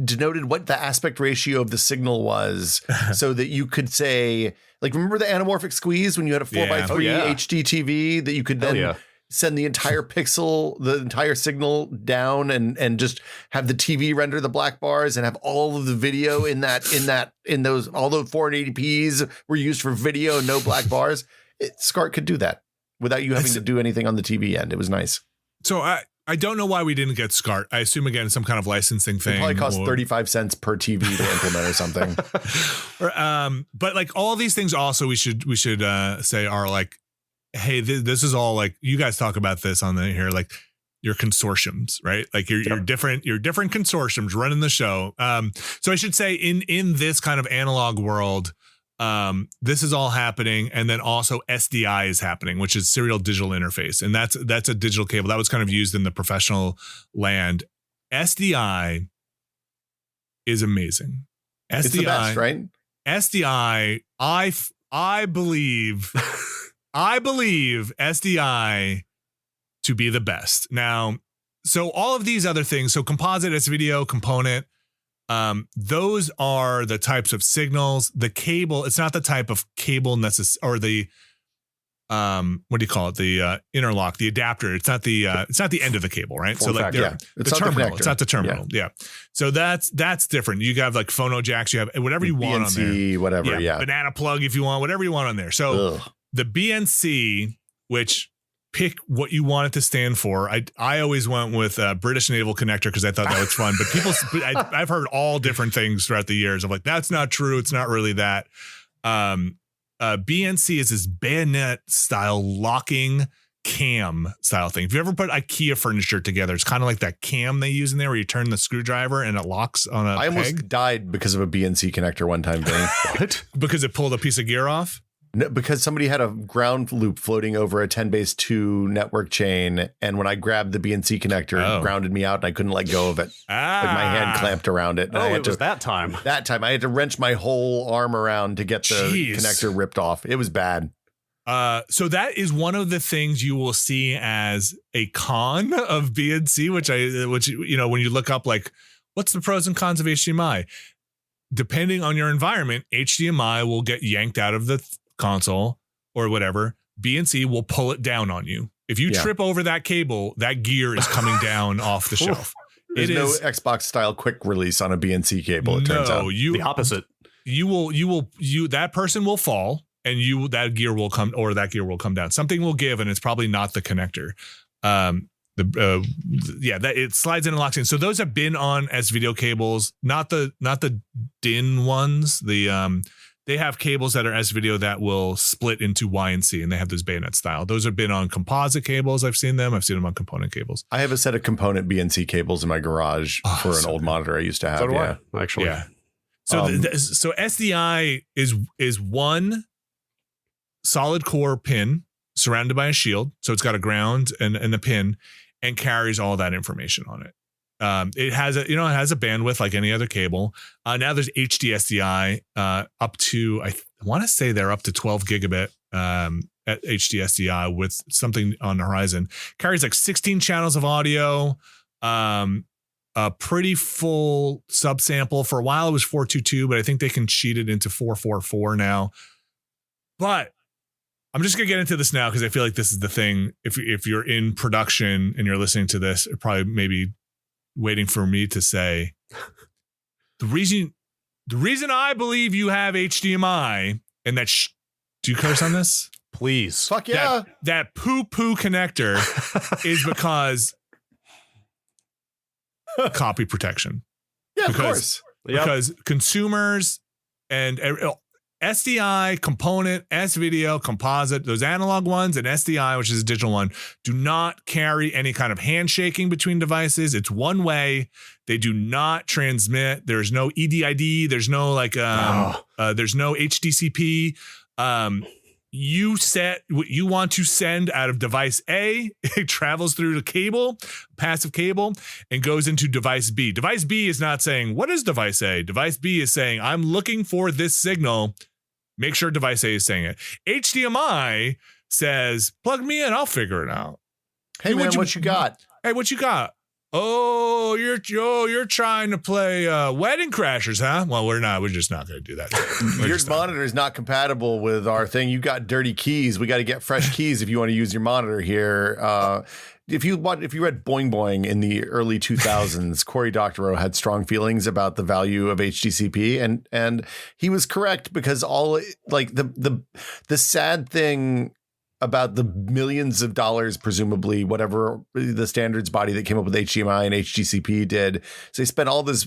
denoted what the aspect ratio of the signal was, so that you could say, like, remember the anamorphic squeeze when you had a 4x3 HD TV that you could then send the entire the entire signal down and just have the TV render the black bars and have all of the video in those, all the 480p's were used for video, no black bars. SCART could do that without you having to do anything on the TV end. It was nice. So I don't know why we didn't get SCART. I assume, again, some kind of licensing thing. It probably cost 35 cents per TV to implement or something. But like all these things also we should say are like, hey, this is all like, you guys talk about this on here, like your consortiums, right? Like your different consortiums running the show. So I should say in this kind of analog world, this is all happening, and then also SDI is happening, which is serial digital interface, and that's a digital cable that was kind of used in the professional land. SDI is amazing. SDI, it's the best, right? SDI, I believe SDI to be the best. Now, so all of these other things, so composite S video component. Those are the types of signals. The cable, it's not the type of cable or the what do you call it? The interlock, the adapter. It's not the end of the cable, right? So like the terminal. It's not the terminal. Yeah. So that's different. You have like phono jacks. You have whatever you want on there. Whatever. Yeah. Banana plug if you want. Whatever you want on there. So the BNC, which pick what you want it to stand for. I always went with British Naval Connector because I thought that was fun. But I've heard all different things throughout the years. I'm like, that's not true. It's not really that. BNC is this bayonet style locking cam style thing. If you ever put IKEA furniture together, it's kind of like that cam they use in there where you turn the screwdriver and it locks on a peg. Almost died because of a BNC connector one time, Vinny. What? Because it pulled a piece of gear off? No, because somebody had a ground loop floating over a 10-base-2 network chain, and when I grabbed the BNC connector, it grounded me out, and I couldn't let go of it. Like my hand clamped around it. And it was that time. That time, I had to wrench my whole arm around to get the connector ripped off. It was bad. So that is one of the things you will see as a con of BNC, which when you look up like what's the pros and cons of HDMI, depending on your environment, HDMI will get yanked out of the console or whatever. BNC will pull it down on you. If you trip over that cable, that gear is coming down off the shelf. There's no Xbox style quick release on a BNC cable. It turns out the opposite. That person will fall, and that gear will come down. Something will give, and it's probably not the connector. It slides in and locks in. So those have been on as video cables, not the DIN ones. They have cables that are S video that will split into Y and C, and they have this bayonet style. Those have been on composite cables. I've seen them on component cables. I have a set of component BNC cables in my garage for an old monitor I used to have. So do I, actually. Yeah. So so SDI is one solid core pin surrounded by a shield. So it's got a ground and a pin, and carries all that information on it. It has a bandwidth like any other cable. Now there's HD SDI up to, I want to say they're up to 12 gigabit at HD SDI with something on the horizon. Carries like 16 channels of audio, a pretty full subsample. For a while it was 422, but I think they can cheat it into 444 now. But I'm just going to get into this now because I feel like this is the thing. If you're in production and you're listening to this, it probably maybe waiting for me to say the reason I believe you have HDMI and that do you curse on this? Please. Fuck yeah. That poo-poo connector is because copy protection. Yeah, of course. Because consumers and SDI, component, S-video, composite, those analog ones, and SDI, which is a digital one, do not carry any kind of handshaking between devices. It's one way. They do not transmit. There's no EDID. There's no there's no HDCP. You set what you want to send out of device A. It travels through the cable, passive cable, and goes into device B. Device B is not saying, what is device A? Device B is saying, I'm looking for this signal. Make sure device A is saying it. HDMI says, plug me in. I'll figure it out. Hey, man, what you got? Hey, what you got? Oh, you're trying to play Wedding Crashers, huh? Well, we're not. We're just not going to do that. Your monitor is not compatible with our thing. You got dirty keys. We got to get fresh keys if you want to use your monitor here. If you read Boing Boing in the early 2000s, Cory Doctorow had strong feelings about the value of HDCP, and he was correct, because all like the sad thing about the millions of dollars, presumably whatever the standards body that came up with HDMI and HDCP did. So they spent all this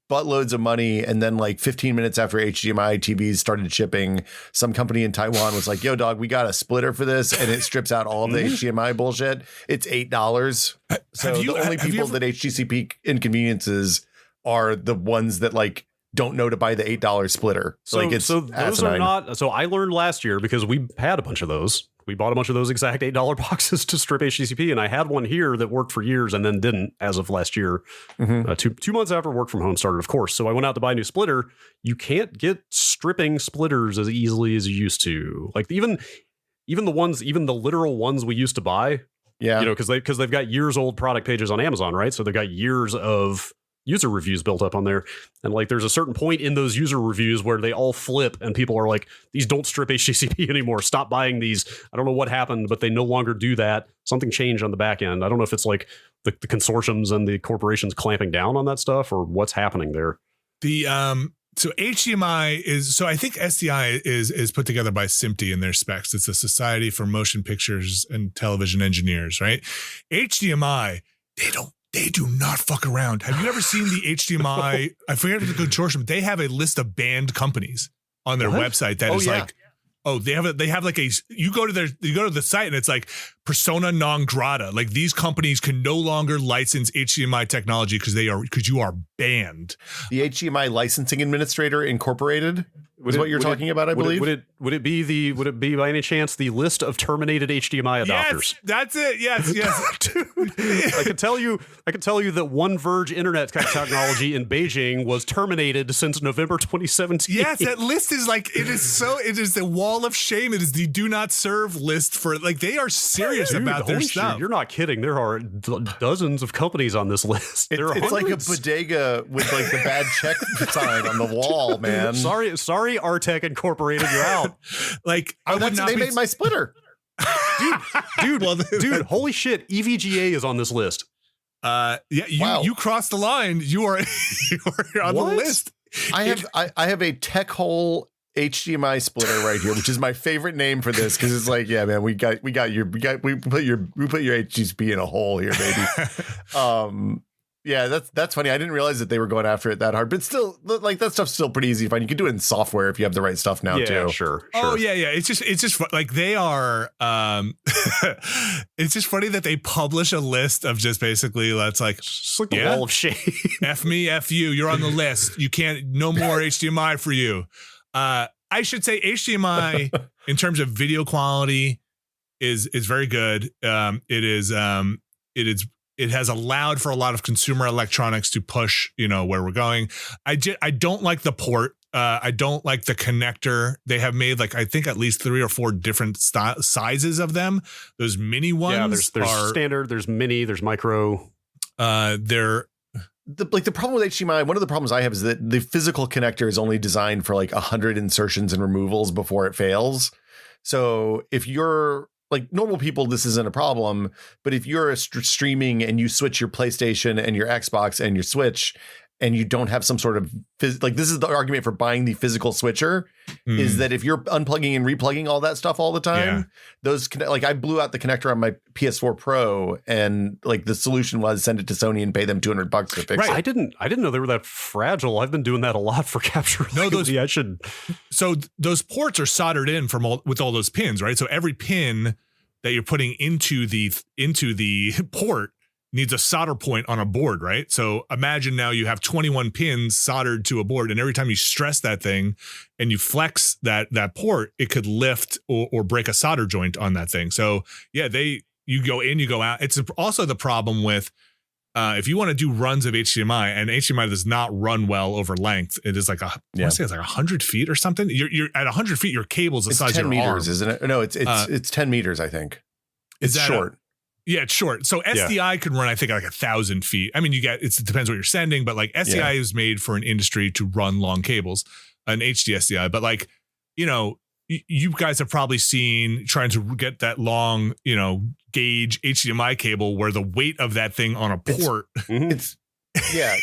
buttloads of money, and then like 15 minutes after HDMI TVs started shipping, some company in Taiwan was like, yo dog, we got a splitter for this, and it strips out all of the HDMI bullshit. It's $8. So the only people that HDCP inconveniences are the ones that like don't know to buy the $8 splitter. So those asinine. are not. So I learned last year, because we had a bunch of those. We bought a bunch of those exact $8 boxes to strip HDCP, and I had one here that worked for years and then didn't as of last year. 2 months after work from home started, of course. So I went out to buy a new splitter. You can't get stripping splitters as easily as you used to. Like even the literal ones we used to buy. Yeah, because they've got years old product pages on Amazon, right? So they've got years of user reviews built up on there, and like there's a certain point in those user reviews where they all flip and people are like, these don't strip HDCP anymore, stop buying these. I don't know what happened, but they no longer do that. Something changed on the back end. I don't know if it's like the consortiums and the corporations clamping down on that stuff, or what's happening there. So HDMI I think SDI is put together by SMPTE in their specs. It's a Society for Motion Pictures and Television Engineers, right? HDMI, they do not fuck around. Have you ever seen the HDMI? I forget the consortium. They have a list of banned companies on their website that they have like you go to the site and it's like persona non grata. Like these companies can no longer license HDMI technology because you are banned. The HDMI Licensing Administrator Incorporated is what you're talking about, I believe. Would it be by any chance the list of terminated HDMI adapters? Yes, that's it. Yes. Dude, I can tell you that One Verge internet technology in Beijing was terminated since November 2017. Yes, that list is like, it is the wall of shame. It is the do not serve list for, like, they are serious about their stuff. You're not kidding. There are dozens of companies on this list. It's like a bodega with like the bad check sign on the wall, man. Sorry, Artec Incorporated, you're out. Like, they made my splitter. Dude, holy shit, EVGA is on this list. You crossed the line. You are on the list. I have a tech hole HDMI splitter right here, which is my favorite name for this, because it's like, yeah, man, we put your HDCP in a hole here, baby. Yeah, that's funny. I didn't realize that they were going after it that hard, but still, like, that stuff's still pretty easy to find. You can do it in software if you have the right stuff now, too. Sure. Oh yeah. It's just like they are. It's just funny that they publish a list of just basically that's like, it's like the wall of shame. F me, F you. You're on the list. You can't. No more HDMI for you. I should say HDMI in terms of video quality is very good. It has allowed for a lot of consumer electronics to push, where we're going. I don't like the port. I don't like the connector. They have made like, I think at least 3 or 4 different sizes of them. Those mini ones. Yeah, there's standard, there's mini, there's micro. The problem with HDMI, one of the problems I have is that the physical connector is only designed for like 100 insertions and removals before it fails. So if you're like normal people, this isn't a problem. But if you're streaming and you switch your PlayStation and your Xbox and your Switch, and you don't have some sort of like, this is the argument for buying the physical switcher, is that if you're unplugging and replugging all that stuff all the time, those like, I blew out the connector on my PS4 Pro, and like the solution was send it to Sony and pay them $200 to fix it. I didn't know they were that fragile. I've been doing that a lot for capture. No, I should. So those ports are soldered in with all those pins, right? So every pin that you're putting into the port needs a solder point on a board, right? So imagine now you have 21 pins soldered to a board, and every time you stress that thing and you flex that port, it could lift or break a solder joint on that thing. So yeah, you go in, you go out. It's also the problem with if you want to do runs of HDMI, and HDMI does not run well over length. It is like I want to say it's like 100 feet or something. You're at 100 feet, your cable's the size of your 10 meters, arm. isn't it? No, it's 10 meters, I think. It's short. Yeah, it's short. So SDI can run, I think, like 1,000 feet. I mean, it depends what you're sending, but like SDI is made for an industry to run long cables, an HD SDI. But like, you guys have probably seen trying to get that long, gauge HDMI cable where the weight of that thing on a port. I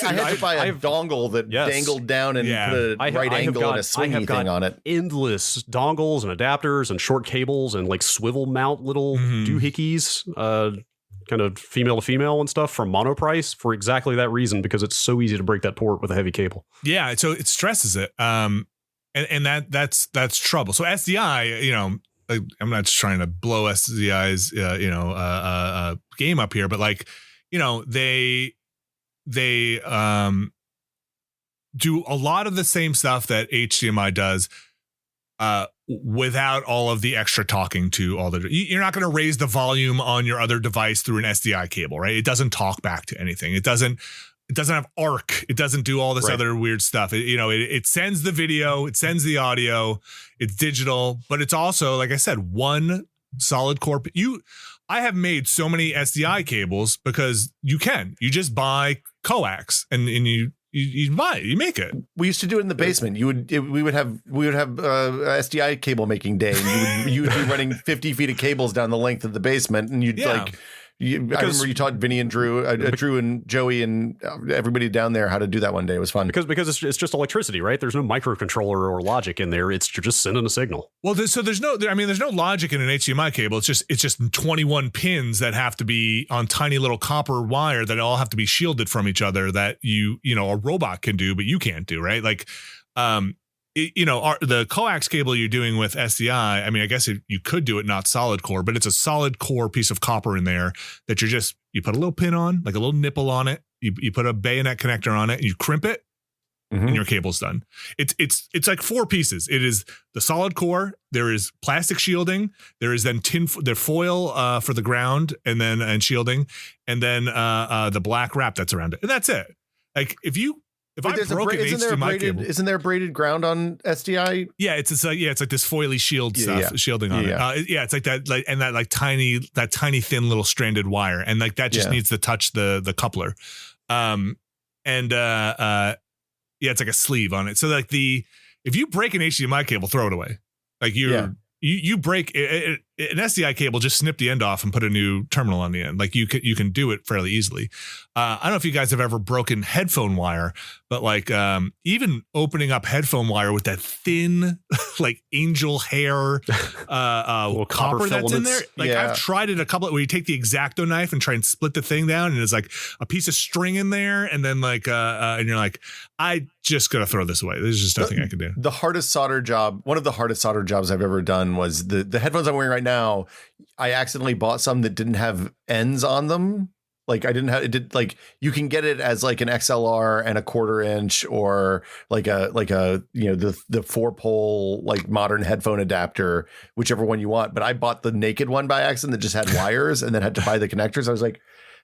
had to buy a dongle that dangled down and put a right angle and a swingy thing on it. Endless dongles and adapters and short cables and like swivel mount little doohickeys, kind of female to female and stuff from Monoprice for exactly that reason, because it's so easy to break that port with a heavy cable. Yeah, so it stresses it. And that's trouble. So SDI, I'm not just trying to blow SDI's game up here, but like, they do a lot of the same stuff that HDMI does without all of the extra talking to all the. You're not going to raise the volume on your other device through an SDI cable, right? It doesn't talk back to anything. It doesn't have ARC. It doesn't do all this other weird stuff. It sends the video, it sends the audio, it's digital, but it's also, like I said, one solid core. I have made so many SDI cables because you just buy coax and you buy it, you make it. We used to do it in the basement. We would have SDI cable making day, and you would be running 50 feet of cables down the length of the basement, and you'd I remember you taught Vinny and Drew and Joey and everybody down there how to do that one day. It was fun because it's just electricity, right? There's no microcontroller or logic in there. You're just sending a signal. Well, there's no logic in an HDMI cable. It's just 21 pins that have to be on tiny little copper wire that all have to be shielded from each other. That a robot can do, but you can't do, right? Like, the coax cable you're doing with SDI, I mean, I guess you could do it not solid core, but it's a solid core piece of copper in there that you put a little pin on, like a little nipple on it. You put a bayonet connector on it and you crimp it, and your cable's done. It's like 4 pieces. It is the solid core. There is plastic shielding. There is then the foil for the ground and shielding, and then the black wrap that's around it, and that's it. Like if I broke an HDMI cable, isn't there braided ground on SDI? Yeah, it's like this foily shield stuff, shielding on it. It's like that, like, and that tiny thin little stranded wire, and like that just needs to touch the coupler, it's like a sleeve on it. So like if you break an HDMI cable, throw it away. Like you break an SDI cable, just snip the end off and put a new terminal on the end. Like you can do it fairly easily. I don't know if you guys have ever broken headphone wire, but like even opening up headphone wire with that thin like angel hair copper that's in there. Like I've tried it a couple where you take the X-Acto knife and try and split the thing down, and there's like a piece of string in there, and then like and you're like, I just gotta throw this away. There's just nothing I can do. One of the hardest solder jobs I've ever done was the headphones I'm wearing right now. I accidentally bought some that didn't have ends on them. Like you can get it as like an XLR and a 1/4 inch, or like a the 4-pole like modern headphone adapter, whichever one you want. But I bought the naked one by accident that just had wires, and then had to buy the connectors. I was like,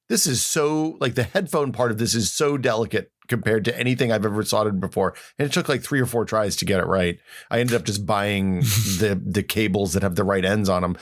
this is so, like, the headphone part of this is so delicate compared to anything I've ever soldered before. And it took like 3 or 4 tries to get it right. I ended up just buying the cables that have the right ends on them.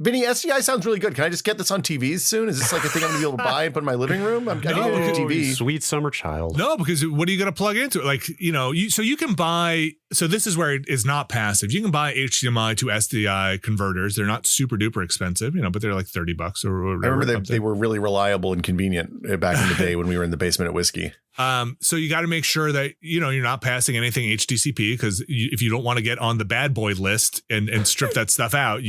Vinny, SDI sounds really good. Can I just get this on TVs soon? Is this like a thing I'm gonna be able to buy and put in my living room? I need a new TV. Sweet summer child. No, because what are you gonna plug into it? Like, so you can buy So this is where it is not passive. You can buy HDMI to SDI converters. They're not super duper expensive, but they're like $30 or whatever. I remember they were really reliable and convenient back in the day when we were in the basement at Whiskey. So you got to make sure that, you're not passing anything HDCP, because if you don't want to get on the bad boy list and strip that stuff out,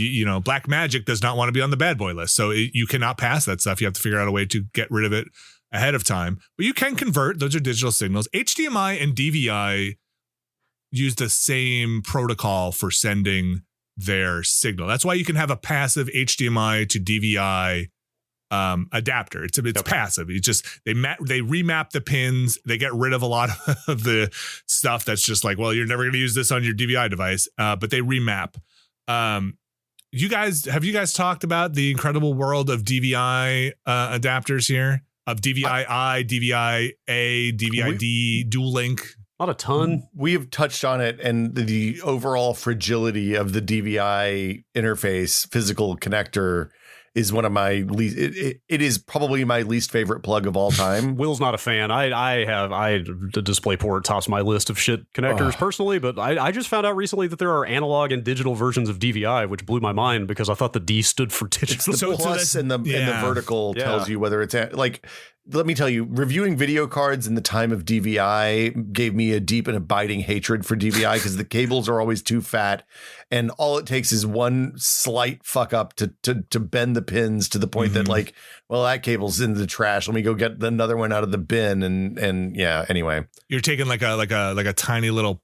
Black Magic does not want to be on the bad boy list. So you cannot pass that stuff. You have to figure out a way to get rid of it ahead of time. But you can convert. Those are digital signals. HDMI and DVI use the same protocol for sending their signal. That's why you can have a passive HDMI to DVI adapter. It's passive. It's just they remap the pins. They get rid of a lot of the stuff that's just like, well, you're never going to use this on your DVI device. But they remap. Have you guys talked about the incredible world of DVI adapters here? Of DVI-I, DVI-A, DVI-D, dual link? Not a ton. We have touched on it, and the overall fragility of the DVI interface physical connector is one of my least. It is probably my least favorite plug of all time. Will's not a fan. The DisplayPort tops my list of shit connectors personally, but I just found out recently that there are analog and digital versions of DVI, which blew my mind because I thought the D stood for digital. It's the plus and the vertical tells you whether it's like. Let me tell you, reviewing video cards in the time of DVI gave me a deep and abiding hatred for DVI because the cables are always too fat, and all it takes is one slight fuck up to bend the pins to the point that like, well, that cable's in the trash. Let me go get another one out of the bin, and yeah. Anyway, you're taking like a tiny little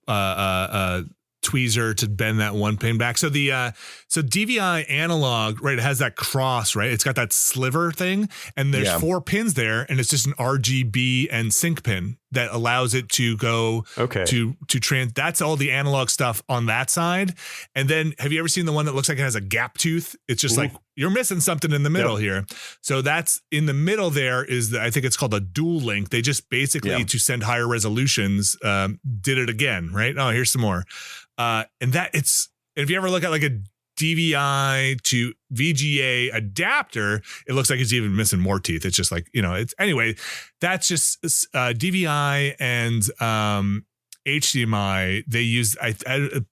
tweezer to bend that one pin back. So the DVI analog, right, it has that cross, right? It's got that sliver thing, and there's 4 pins there, and it's just an RGB and sync pin that allows it to go to trans. That's all the analog stuff on that side. And then have you ever seen the one that looks like it has a gap tooth? It's just like you're missing something in the middle here. So that's in the middle there is I think it's called a dual link. They just basically to send higher resolutions did it again, right? Oh, here's some more. And if you ever look at like a DVI to VGA adapter, it looks like it's even missing more teeth. It's just like, it's anyway, that's just DVI and HDMI. They use,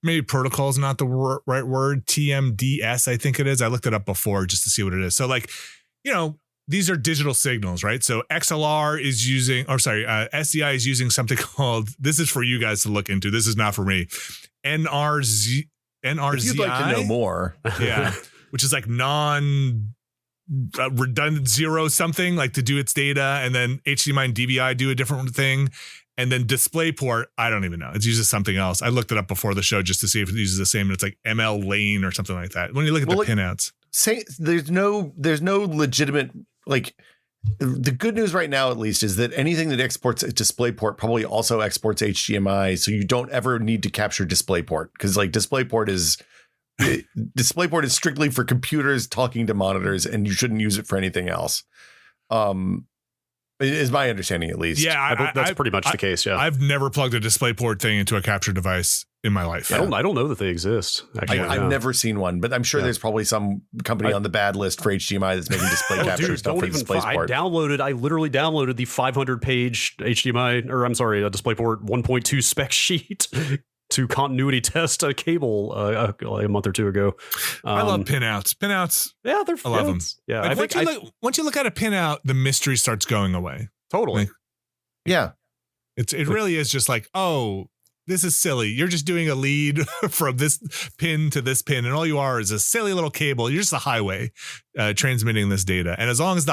maybe protocol is not the right word, TMDS, I think it is. I looked it up before just to see what it is. So like, these are digital signals, right? So XLR is using, SDI is using something called, this is for you guys to look into. This is not for me. NRZI. If you'd like to know more. Yeah. Which is like redundant zero something, like to do its data. And then HDMI and DVI do a different thing. And then DisplayPort, I don't even know. It uses something else. I looked it up before the show just to see if it uses the same. And it's like ML lane or something like that. When you look at the pinouts. There's no legitimate, like, the good news right now, at least, is that anything that exports a DisplayPort probably also exports HDMI. So you don't ever need to capture DisplayPort, because like DisplayPort is strictly for computers talking to monitors, and you shouldn't use it for anything else. Is my understanding, at least. Yeah, that's pretty much the case. Yeah, I've never plugged a DisplayPort thing into a capture device in my life. I don't know that they exist. Actually, I've never seen one, but I'm sure there's probably some company on the bad list for HDMI that's making display capture stuff for DisplayPort. I literally downloaded the 500-page HDMI, or I'm sorry, a DisplayPort 1.2 spec sheet to continuity test a cable a month or two ago. I love pinouts. Pinouts. Yeah, they're I love them. Yeah, like once you look at a pinout, the mystery starts going away. Totally. Like, yeah. It really is just like, oh, this is silly. You're just doing a lead from this pin to this pin, and all you are is a silly little cable. You're just a highway transmitting this data. And as long as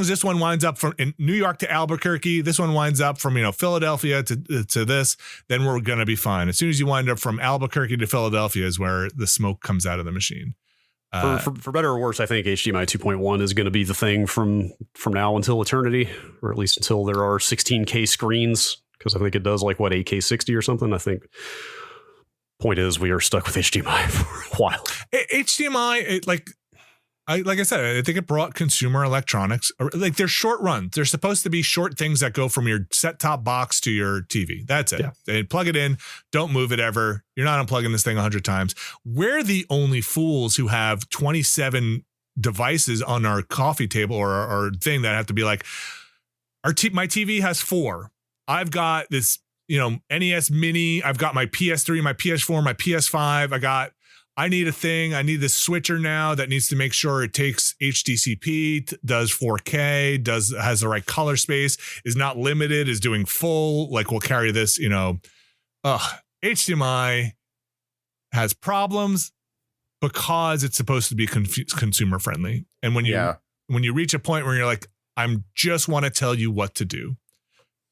this one winds up from in New York to Albuquerque, this one winds up from Philadelphia to this, then we're gonna be fine. As soon as you wind up from Albuquerque to Philadelphia is where the smoke comes out of the machine. For better or worse, I think HDMI 2.1 is going to be the thing from now until eternity, or at least until there are 16K screens. Because I think it does like 8K 60 or something. I think point is we are stuck with HDMI for a while. HDMI, like I said, I think it brought consumer electronics. Like they're short runs. They're supposed to be short things that go from your set top box to your TV. That's it. Yeah. They plug it in. Don't move it ever. You're not unplugging this thing 100 times. We're the only fools who have 27 devices on our coffee table or our thing that have to be like, my TV has 4. I've got this NES Mini. I've got my PS3, my PS4, my PS5. I need a thing. I need this switcher now that needs to make sure it takes HDCP, does 4K, has the right color space, is not limited, is doing full, like will carry this, HDMI has problems because it's supposed to be consumer friendly. And when you reach a point where you're like, I just want to tell you what to do.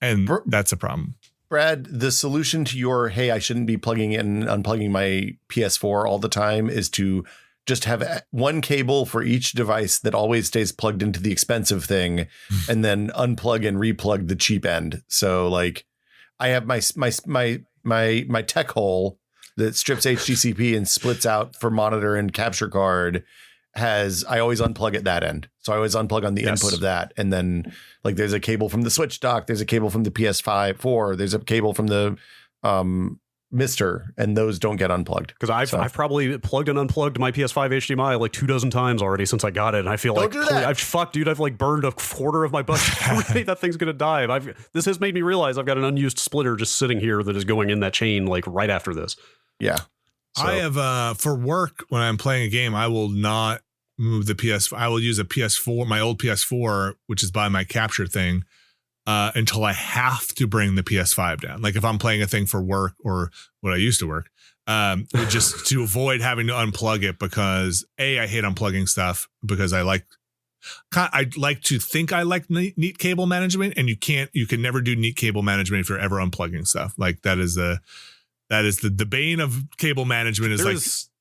And that's a problem. Brad, the solution to your, hey, I shouldn't be plugging in and unplugging my PS4 all the time is to just have one cable for each device that always stays plugged into the expensive thing and then unplug and replug the cheap end. So like I have my tech hole that strips HDCP and splits out for monitor and capture card I always unplug at that end. So I always unplug on the input of that. And then like there's a cable from the Switch dock. There's a cable from the PS4. There's a cable from the Mister, and those don't get unplugged. Because I've probably plugged and unplugged my PS5 HDMI like 24 times already since I got it. And I feel I've like burned a quarter of my budget already. That thing's going to die. This has made me realize I've got an unused splitter just sitting here that is going in that chain like right after this. Yeah. So. I have for work when I'm playing a game, I will not move the PS4. I will use a PS4, my old PS4, which is by my capture thing, until I have to bring the PS5 down. Like if I'm playing a thing for work or what I used to work, just to avoid having to unplug it because I hate unplugging stuff because I like to think I like neat cable management, and you can never do neat cable management if you're ever unplugging stuff. Like that is the bane of cable management.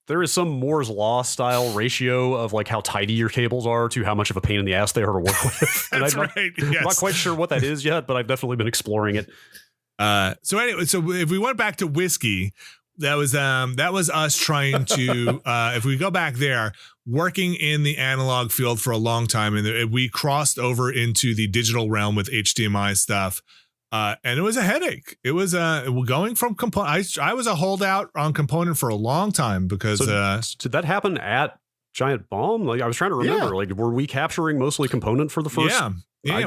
There is some Moore's Law style ratio of like how tidy your cables are to how much of a pain in the ass they are to work with. And That's right. Yes. I'm not quite sure what that is yet, but I've definitely been exploring it. So if we went back to whiskey, that was us trying to, if we go back there, working in the analog field for a long time, and we crossed over into the digital realm with HDMI stuff. And it was a headache. It was going from component. I was a holdout on component for a long time because did that happen at Giant Bomb? Like I was trying to remember. Yeah. Like were we capturing mostly component for the first? Yeah.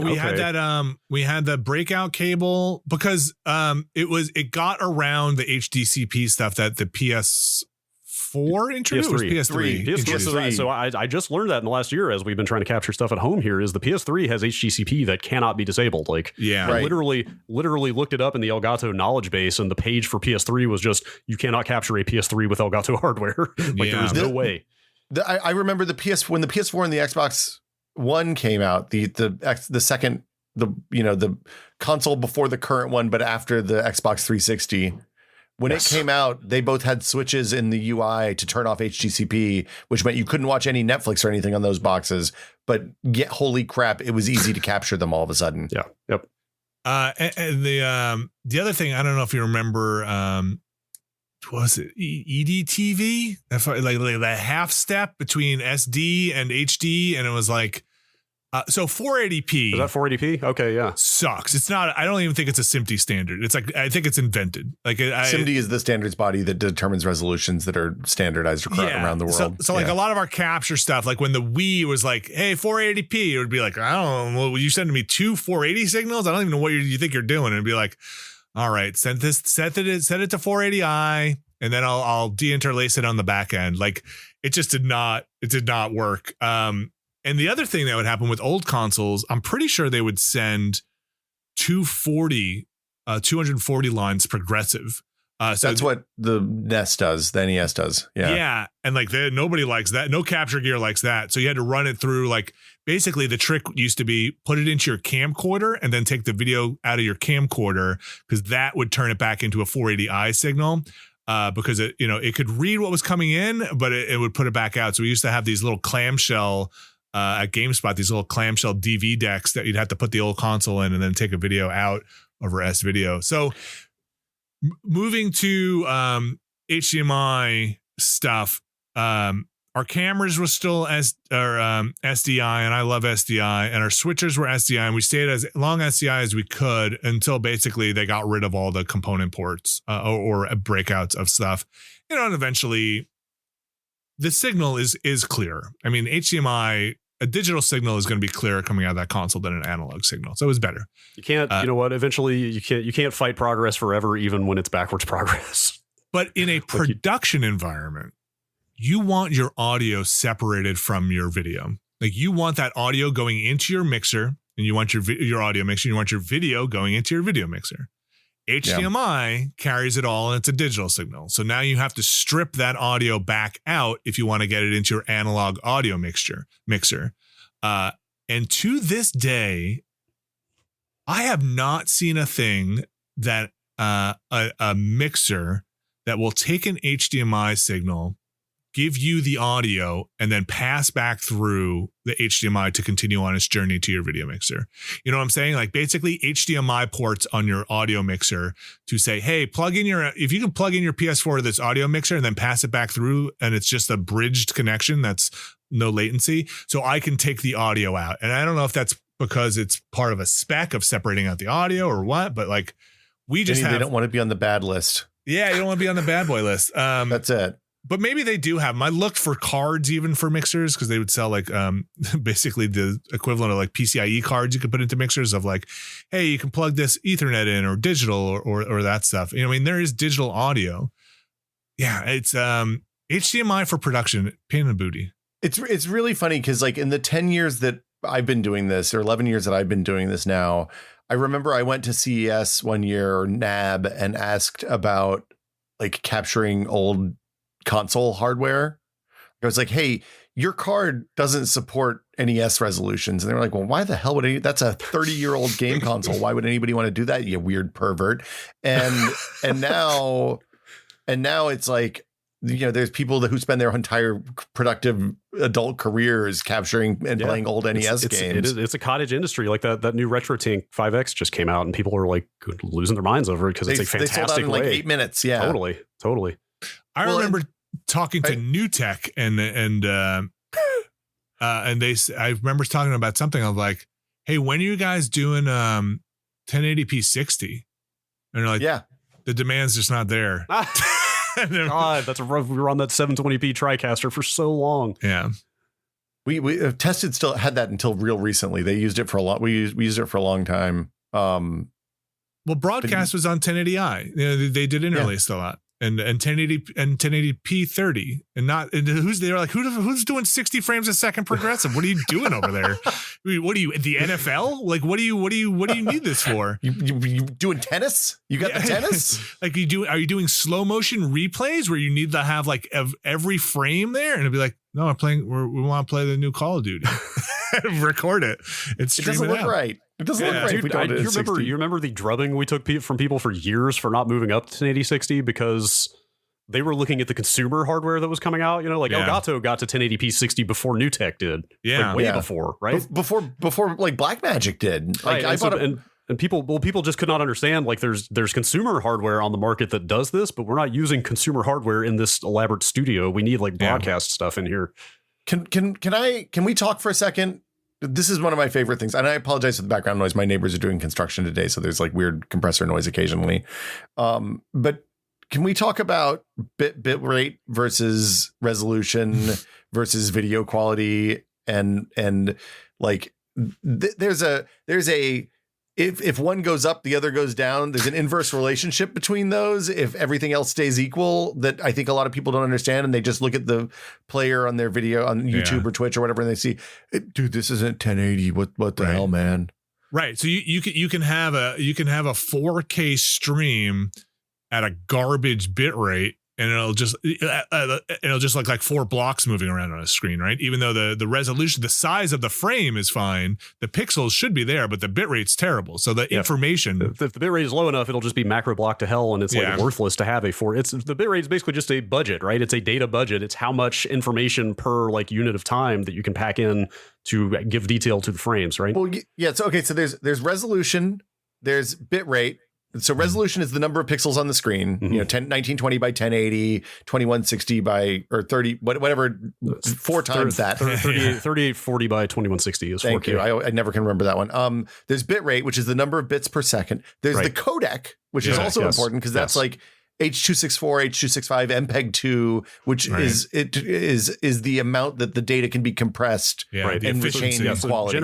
We had that. We had the breakout cable because it got around the HDCP stuff that the PS4 introduced. PS3. So I just learned that in the last year as we've been trying to capture stuff at home here is the PS3 has HDCP that cannot be disabled. Like I literally looked it up in the Elgato knowledge base, and the page for PS3 was just you cannot capture a PS3 with Elgato hardware. There is no way. I remember when the PS4 and the Xbox One came out, the second the console before the current one, but after the Xbox 360. When it came out, they both had switches in the UI to turn off HDCP, which meant you couldn't watch any Netflix or anything on those boxes. But holy crap, it was easy to capture them all of a sudden. Yeah. Yep. And the other thing, I don't know if you remember, was it EDTV? Like the half step between SD and HD, and it was like. So 480p. Is that 480p? Okay, yeah. Sucks. It's not. I don't even think it's a SMPTE standard. It's like I think it's invented. Like SMPTE is the standards body that determines resolutions that are standardized around the world. So like a lot of our capture stuff, like when the Wii was like, "Hey, 480p," it would be like, "I don't know. Well, you sending me two 480 signals? I don't even know what you think you're doing." And it'd be like, "All right, set it to 480i, and then I'll deinterlace it on the back end." Like it just did not work. And the other thing that would happen with old consoles, I'm pretty sure they would send 240 lines progressive. So that's what the NES does. The NES does. Yeah. Yeah. And like nobody likes that. No capture gear likes that. So you had to run it through like basically the trick used to be put it into your camcorder and then take the video out of your camcorder because that would turn it back into a 480i signal. Because it could read what was coming in, but it would put it back out. So we used to have these little clamshell at GameSpot, these little clamshell DV decks that you'd have to put the old console in and then take a video out over S-Video. So moving to HDMI stuff, our cameras were still SDI, and I love SDI, and our switchers were SDI, and we stayed as long SDI as we could until basically they got rid of all the component ports or breakouts of stuff. And eventually the signal is clear. I mean, HDMI a digital signal is going to be clearer coming out of that console than an analog signal. So it was better. You can't, you know what? Eventually, you can't fight progress forever, even when it's backwards progress. But in a production environment, you want your audio separated from your video. Like you want that audio going into your mixer, and you want your audio mixer. You want your video going into your video mixer. HDMI carries it all, and it's a digital signal. So now you have to strip that audio back out if you want to get it into your analog audio mixer. And to this day, I have not seen a thing that a mixer that will take an HDMI signal, give you the audio, and then pass back through the HDMI to continue on its journey to your video mixer. You know what I'm saying? Like basically HDMI ports on your audio mixer to say, hey, if you can plug in your PS4 to this audio mixer and then pass it back through, and it's just a bridged connection that's no latency, so I can take the audio out. And I don't know if that's because it's part of a spec of separating out the audio or what, but like they don't want to be on the bad list. Yeah, you don't want to be on the bad boy list. That's it. But maybe they do have them. I looked for cards even for mixers because they would sell like basically the equivalent of like PCIe cards you could put into mixers of like, hey, you can plug this Ethernet in or digital or that stuff. You know, I mean, there is digital audio. Yeah, it's HDMI for production, pain in the booty. It's really funny because like in the 10 years that I've been doing this, or 11 years that I've been doing this now, I remember I went to CES one year, or NAB, and asked about like capturing old console hardware. I was like, hey, your card doesn't support NES resolutions. And they were like, well, why the hell would that's a 30-year-old game console. Why would anybody want to do that? You weird pervert. And now it's like, you know, there's people who spend their entire productive adult careers capturing and playing old NES games. It's a cottage industry. Like that new RetroTink 5X just came out, and people are like losing their minds over it because it's a fantastic they sold out in like 8 minutes. Yeah, totally. I remember talking to NewTek and I remember talking about something. I was like, hey, when are you guys doing 1080p 60? And they're like, yeah, the demand's just not there. God, that's a rough. We were on that 720p TriCaster for so long. Yeah, we tested still had that until real recently. They used it for a lot. We used it for a long time. Well, broadcast was on 1080i. You know, they did interlace a lot. And 1080 and 1080p 30 and they're like, who's doing 60 frames a second progressive? What are you doing over there? What are you, the NFL? Like, what do you need this for? You doing tennis? You got the tennis? Like are you doing slow motion replays where you need to have like every frame there? And it'd be like, no, we want to play the new Call of Duty. Record it. It doesn't look right. It doesn't look right. Dude, you remember the drubbing we took from people for years for not moving up to 1080-60 because they were looking at the consumer hardware that was coming out. You know, like Elgato got to 1080p 60 before NewTek did. Yeah, like way before, right? Before like Blackmagic did. Like right. And people just could not understand. Like there's consumer hardware on the market that does this, but we're not using consumer hardware in this elaborate studio. We need like broadcast stuff in here. Can we talk for a second? This is one of my favorite things, and I apologize for the background noise. My neighbors are doing construction today, so there's like weird compressor noise occasionally. But can we talk about bit rate versus resolution versus video quality, and like there's a if one goes up, the other goes down. There's an inverse relationship between those. If everything else stays equal, that I think a lot of people don't understand, and they just look at the player on their video on YouTube or Twitch or whatever, and they see, dude, this isn't 1080. What the hell, man? Right. So you can have a 4K stream at a garbage bit rate, and it'll just look like 4 blocks moving around on a screen, right? Even though the resolution, the size of the frame is fine, the pixels should be there, but the bit rate's terrible. So the information, if the bit rate is low enough, it'll just be macro block to hell, and it's like worthless to have the bit rate is basically just a budget, right? It's a data budget. It's how much information per like unit of time that you can pack in to give detail to the frames, right? Well, yeah. So okay, so there's resolution, there's bit rate. So resolution is the number of pixels on the screen, you know, 1920 by 1080, 2160 by, or 30, whatever, 4 times that. 3840 by 2160 is 4K. Thank you. I never can remember that one. There's bit rate, which is the number of bits per second. There's the codec, which is also important because that's like, H.264, H.265, MPEG-2, which is the amount that the data can be compressed Right. and retain quality.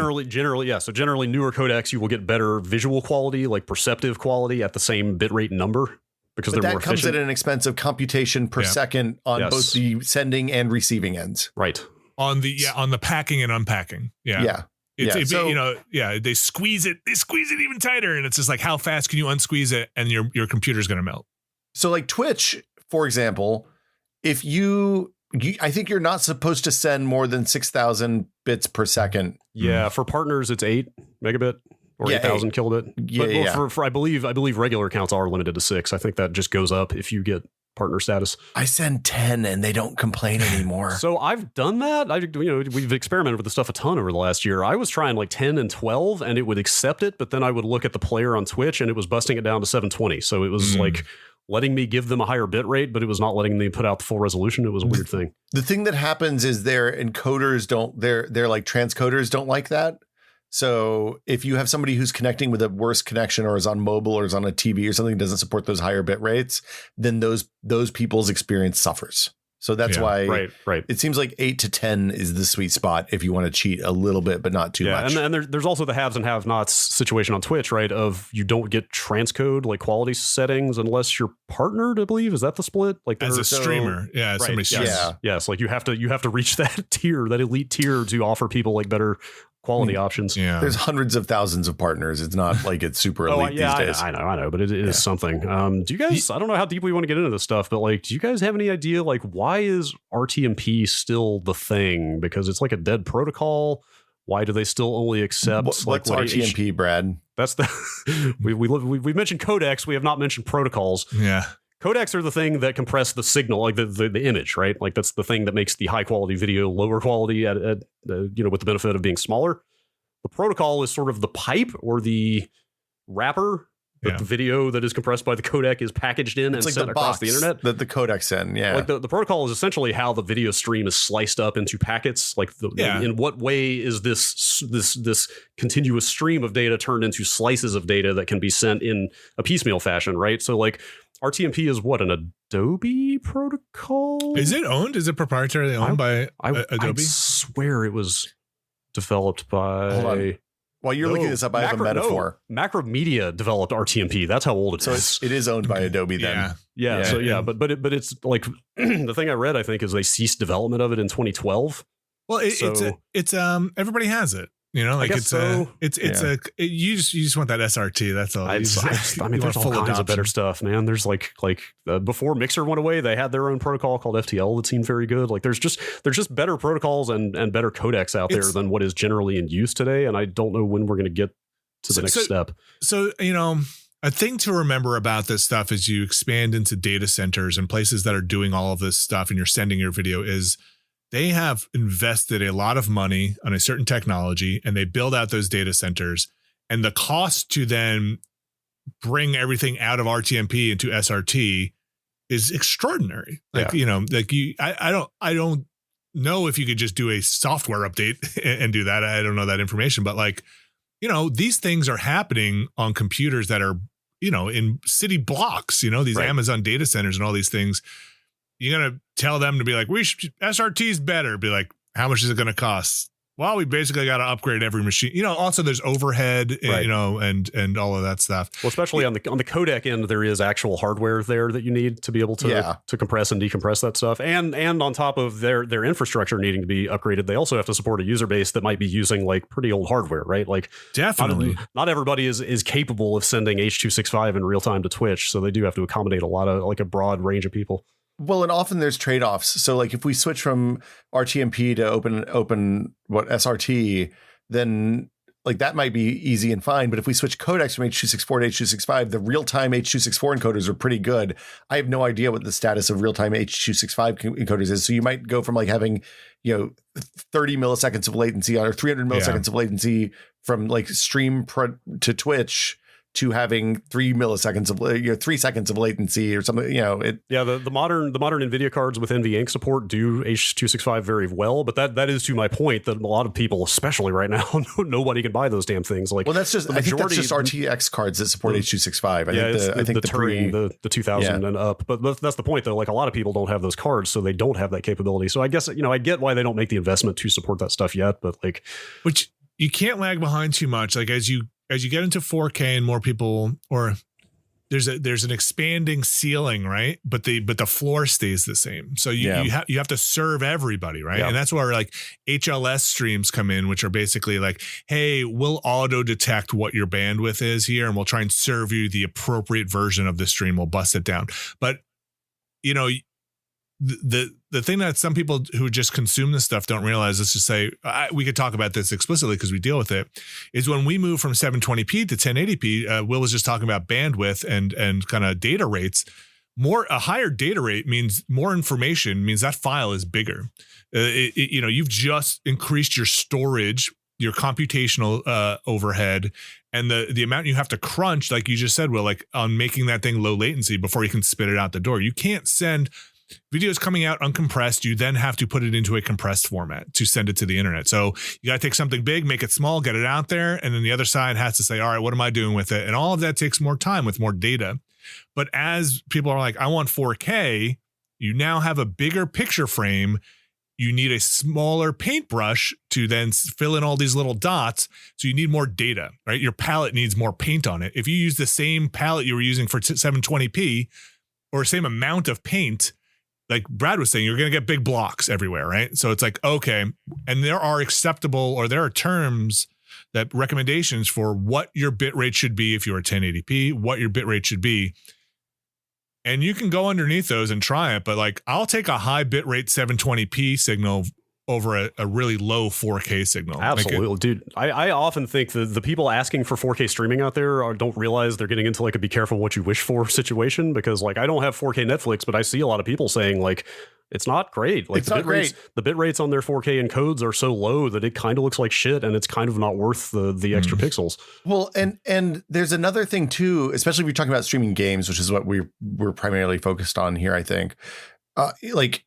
So generally newer codecs, you will get better visual quality, like perceptive quality at the same bitrate number because But they're that more comes efficient. at an expense of computation per second on both the sending and receiving ends. Right. On the packing and unpacking. Yeah. They squeeze it even tighter, and it's just like, how fast can you unsqueeze it, and your computer's going to melt. So like Twitch, for example, if I think you're not supposed to send more than 6,000 bits per second. Yeah, for partners it's 8 megabit or 8,000 kilobit. For I believe regular accounts are limited to 6. I think that just goes up if you get partner status. I send 10 and they don't complain anymore. So I've done that. We've experimented with this stuff a ton over the last year. I was trying like 10 and 12 and it would accept it, but then I would look at the player on Twitch and it was busting it down to 720. So it was like letting me give them a higher bit rate, but it was not letting me put out the full resolution. It was a weird thing. The thing that happens is their encoders they're like transcoders don't like that. So if you have somebody who's connecting with a worse connection or is on mobile or is on a TV or something that doesn't support those higher bit rates, then those people's experience suffers. So that's why right. It seems like 8 to 10 is the sweet spot if you want to cheat a little bit, but not too much. And there's also the haves and have-nots situation on Twitch, right? Of you don't get transcode like quality settings unless you're partnered, I believe. Is that the split? Like as a streamer, somebody streams. Yes, like you have to reach that tier, that elite tier, to offer people like better quality options. Yeah, there's hundreds of thousands of partners. It's not like it's super elite these days. I know, but it is something. Do you guys? I don't know how deeply we want to get into this stuff, but like, do you guys have any idea like why is RTMP still the thing? Because it's like a dead protocol. Why do they still only accept what's RTMP, Brad? That's the we mentioned codecs. We have not mentioned protocols. Yeah. Codecs are the thing that compress the signal, like the image, right? Like that's the thing that makes the high quality video lower quality at with the benefit of being smaller. The protocol is sort of the pipe or the wrapper that the video that is compressed by the codec is packaged in and sent across the internet. That the codecs send, Like the protocol is essentially how the video stream is sliced up into packets. Like in what way is this continuous stream of data turned into slices of data that can be sent in a piecemeal fashion, right? So like RTMP is what, an Adobe protocol? Is it owned? Is it proprietarily owned by Adobe? I swear it was developed by... Hold on. While you're looking this up, I have a metaphor. Macromedia developed RTMP. That's how old it is. So it is owned by Adobe then. But it's like the thing I read, I think, is they ceased development of it in 2012. Well, it's everybody has it. You know, like you just want that SRT. That's all. I mean, there's all kinds of better stuff, man. There's before Mixer went away, they had their own protocol called FTL that seemed very good. Like there's just better protocols and better codecs out there than what is generally in use today. And I don't know when we're going to get to the next step. So, a thing to remember about this stuff as you expand into data centers and places that are doing all of this stuff and you're sending your video is they have invested a lot of money on a certain technology and they build out those data centers, and the cost to then bring everything out of RTMP into SRT is extraordinary. I don't know if you could just do a software update and do that. I don't know that information, but these things are happening on computers that are, in city blocks, these Amazon data centers and all these things. You're going to tell them to be like, SRT's better. Be like, how much is it going to cost? Well, we basically got to upgrade every machine. Also there's overhead, and all of that stuff. Well, especially on the codec end, there is actual hardware there that you need to be able to compress and decompress that stuff. And on top of their infrastructure needing to be upgraded, they also have to support a user base that might be using like pretty old hardware, right? Like definitely not everybody is capable of sending H.265 in real time to Twitch. So they do have to accommodate a broad range of people. Well, and often there's trade-offs. So like if we switch from RTMP to open SRT, then like that might be easy and fine. But if we switch codecs from H.264 to H.265, the real-time H.264 encoders are pretty good. I have no idea what the status of real-time H.265 encoders is. So you might go from like having, 30 milliseconds of latency or 300 milliseconds of latency from like stream to Twitch to having 3 milliseconds of 3 seconds of latency or something. The modern NVIDIA cards with NVEnc support do H.265 very well, but that is to my point that a lot of people, especially right now, nobody can buy those damn things. Like, well, that's just I think that's just RTX cards that support H.265. I think the Turing, the 2000 and up. But that's the point, though. Like, a lot of people don't have those cards, so they don't have that capability. So I guess I get why they don't make the investment to support that stuff yet. But like, which you can't lag behind too much. Like as you get into 4K and more people, or there's an expanding ceiling, right? But the floor stays the same. So you have to serve everybody, right? Yeah. And that's where like HLS streams come in, which are basically like, hey, we'll auto detect what your bandwidth is here, and we'll try and serve you the appropriate version of the stream. We'll bust it down. But the thing that some people who just consume this stuff don't realize, let's just say, we could talk about this explicitly because we deal with it, is when we move from 720p to 1080p, Will was just talking about bandwidth and kind of data rates. A higher data rate means more information, means that file is bigger. You've just increased your storage, your computational overhead, and the amount you have to crunch, like you just said, Will, like on making that thing low latency before you can spit it out the door. You can't send videos coming out uncompressed. You then have to put it into a compressed format to send it to the internet. So you got to take something big, make it small, get it out there. And then the other side has to say, all right, what am I doing with it? And all of that takes more time with more data. But as people are like, I want 4K, you now have a bigger picture frame. You need a smaller paintbrush to then fill in all these little dots. So you need more data, right? Your palette needs more paint on it. If you use the same palette you were using for 720p or same amount of paint, like Brad was saying, you're going to get big blocks everywhere, right? So it's like, okay. And there are terms that recommendations for what your bit rate should be if you're 1080p, what your bit rate should be. And you can go underneath those and try it. But like, I'll take a high bit rate 720p signal over a really low 4K signal. Absolutely, dude. I often think the people asking for 4K streaming out there don't realize they're getting into like a be careful what you wish for situation, because like I don't have 4K Netflix, but I see a lot of people saying like it's not great. Like the bit rates on their 4K encodes are so low that it kind of looks like shit, and it's kind of not worth the extra pixels. Well, and there's another thing too, especially if you're talking about streaming games, which is what we're primarily focused on here, I think. Like,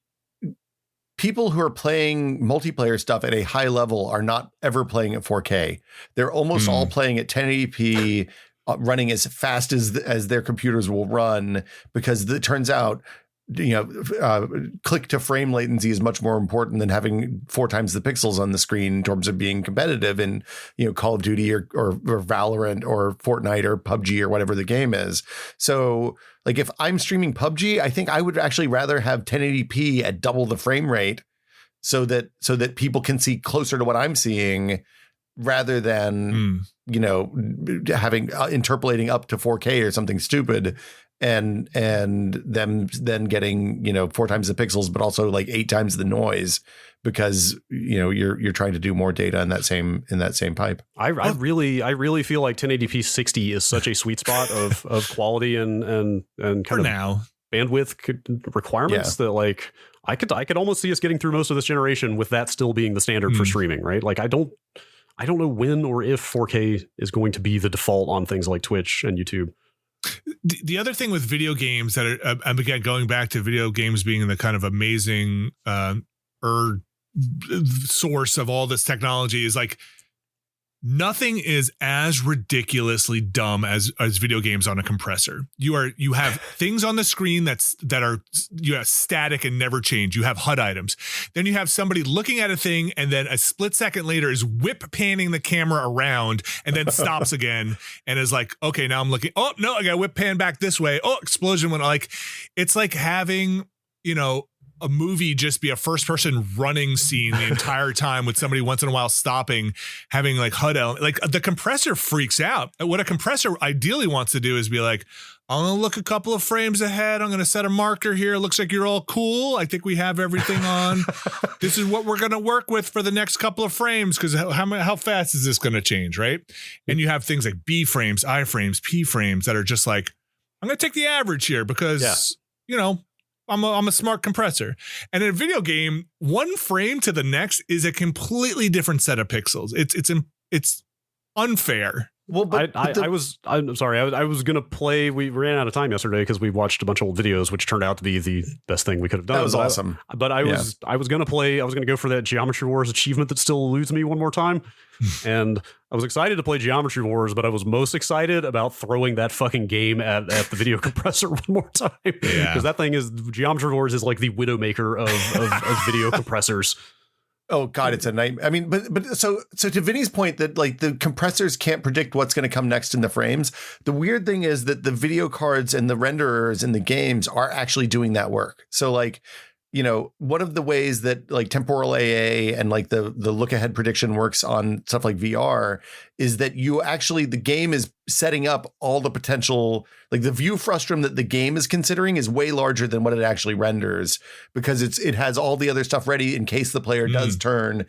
people who are playing multiplayer stuff at a high level are not ever playing at 4K. They're almost all playing at 1080p, running as fast as their computers will run, because it turns out, click to frame latency is much more important than having 4 times the pixels on the screen in terms of being competitive in, Call of Duty or Valorant or Fortnite or PUBG or whatever the game is. So like if I'm streaming PUBG, I think I would actually rather have 1080p at double the frame rate so that people can see closer to what I'm seeing, rather than, having interpolating up to 4K or something stupid. And them then getting 4 times the pixels, but also like 8 times the noise, because you're trying to do more data in that same pipe. I really feel like 1080p 60 is such a sweet spot of quality and kind of now bandwidth requirements that like I could almost see us getting through most of this generation with that still being the standard for streaming, right? Like I don't know when or if 4K is going to be the default on things like Twitch and YouTube. The other thing with video games that are, again, going back to video games being the kind of amazing source of all this technology, is like nothing is as ridiculously dumb as video games on a compressor. You have things on the screen that are static and never change. You have HUD items. Then you have somebody looking at a thing, and then a split second later is whip panning the camera around and then stops again and is like, okay, now I'm looking. Oh no, I got whip pan back this way. Oh, explosion went. Like, it's like having a movie just be a first person running scene the entire time with somebody once in a while stopping, having like HUD element. Like the compressor freaks out. What a compressor ideally wants to do is be like, I'm going to look a couple of frames ahead. I'm going to set a marker here. It looks like you're all cool. I think we have everything on. This is what we're going to work with for the next couple of frames, because how fast is this going to change, right? And you have things like B frames, I frames, P frames that are just like, I'm going to take the average here because, I'm a smart compressor. And in a video game, one frame to the next is a completely different set of pixels. It's unfair Well, but I'm sorry. I was going to play. We ran out of time yesterday because we watched a bunch of old videos, which turned out to be the best thing we could have done. That was awesome. I was going to play. I was going to go for that Geometry Wars achievement that still eludes me one more time. And I was excited to play Geometry Wars, but I was most excited about throwing that fucking game at the video compressor one more time. Because that thing is, Geometry Wars is like the Widowmaker of video compressors. Oh God, it's a nightmare. I mean, but so to Vinny's point that like the compressors can't predict what's going to come next in the frames. The weird thing is that the video cards and the renderers in the games are actually doing that work. So like, you know, one of the ways that like temporal AA and like the look ahead prediction works on stuff like VR is that you actually, the game is setting up all the potential, like the view frustum that the game is considering is way larger than what it actually renders, because it has all the other stuff ready in case the player does turn,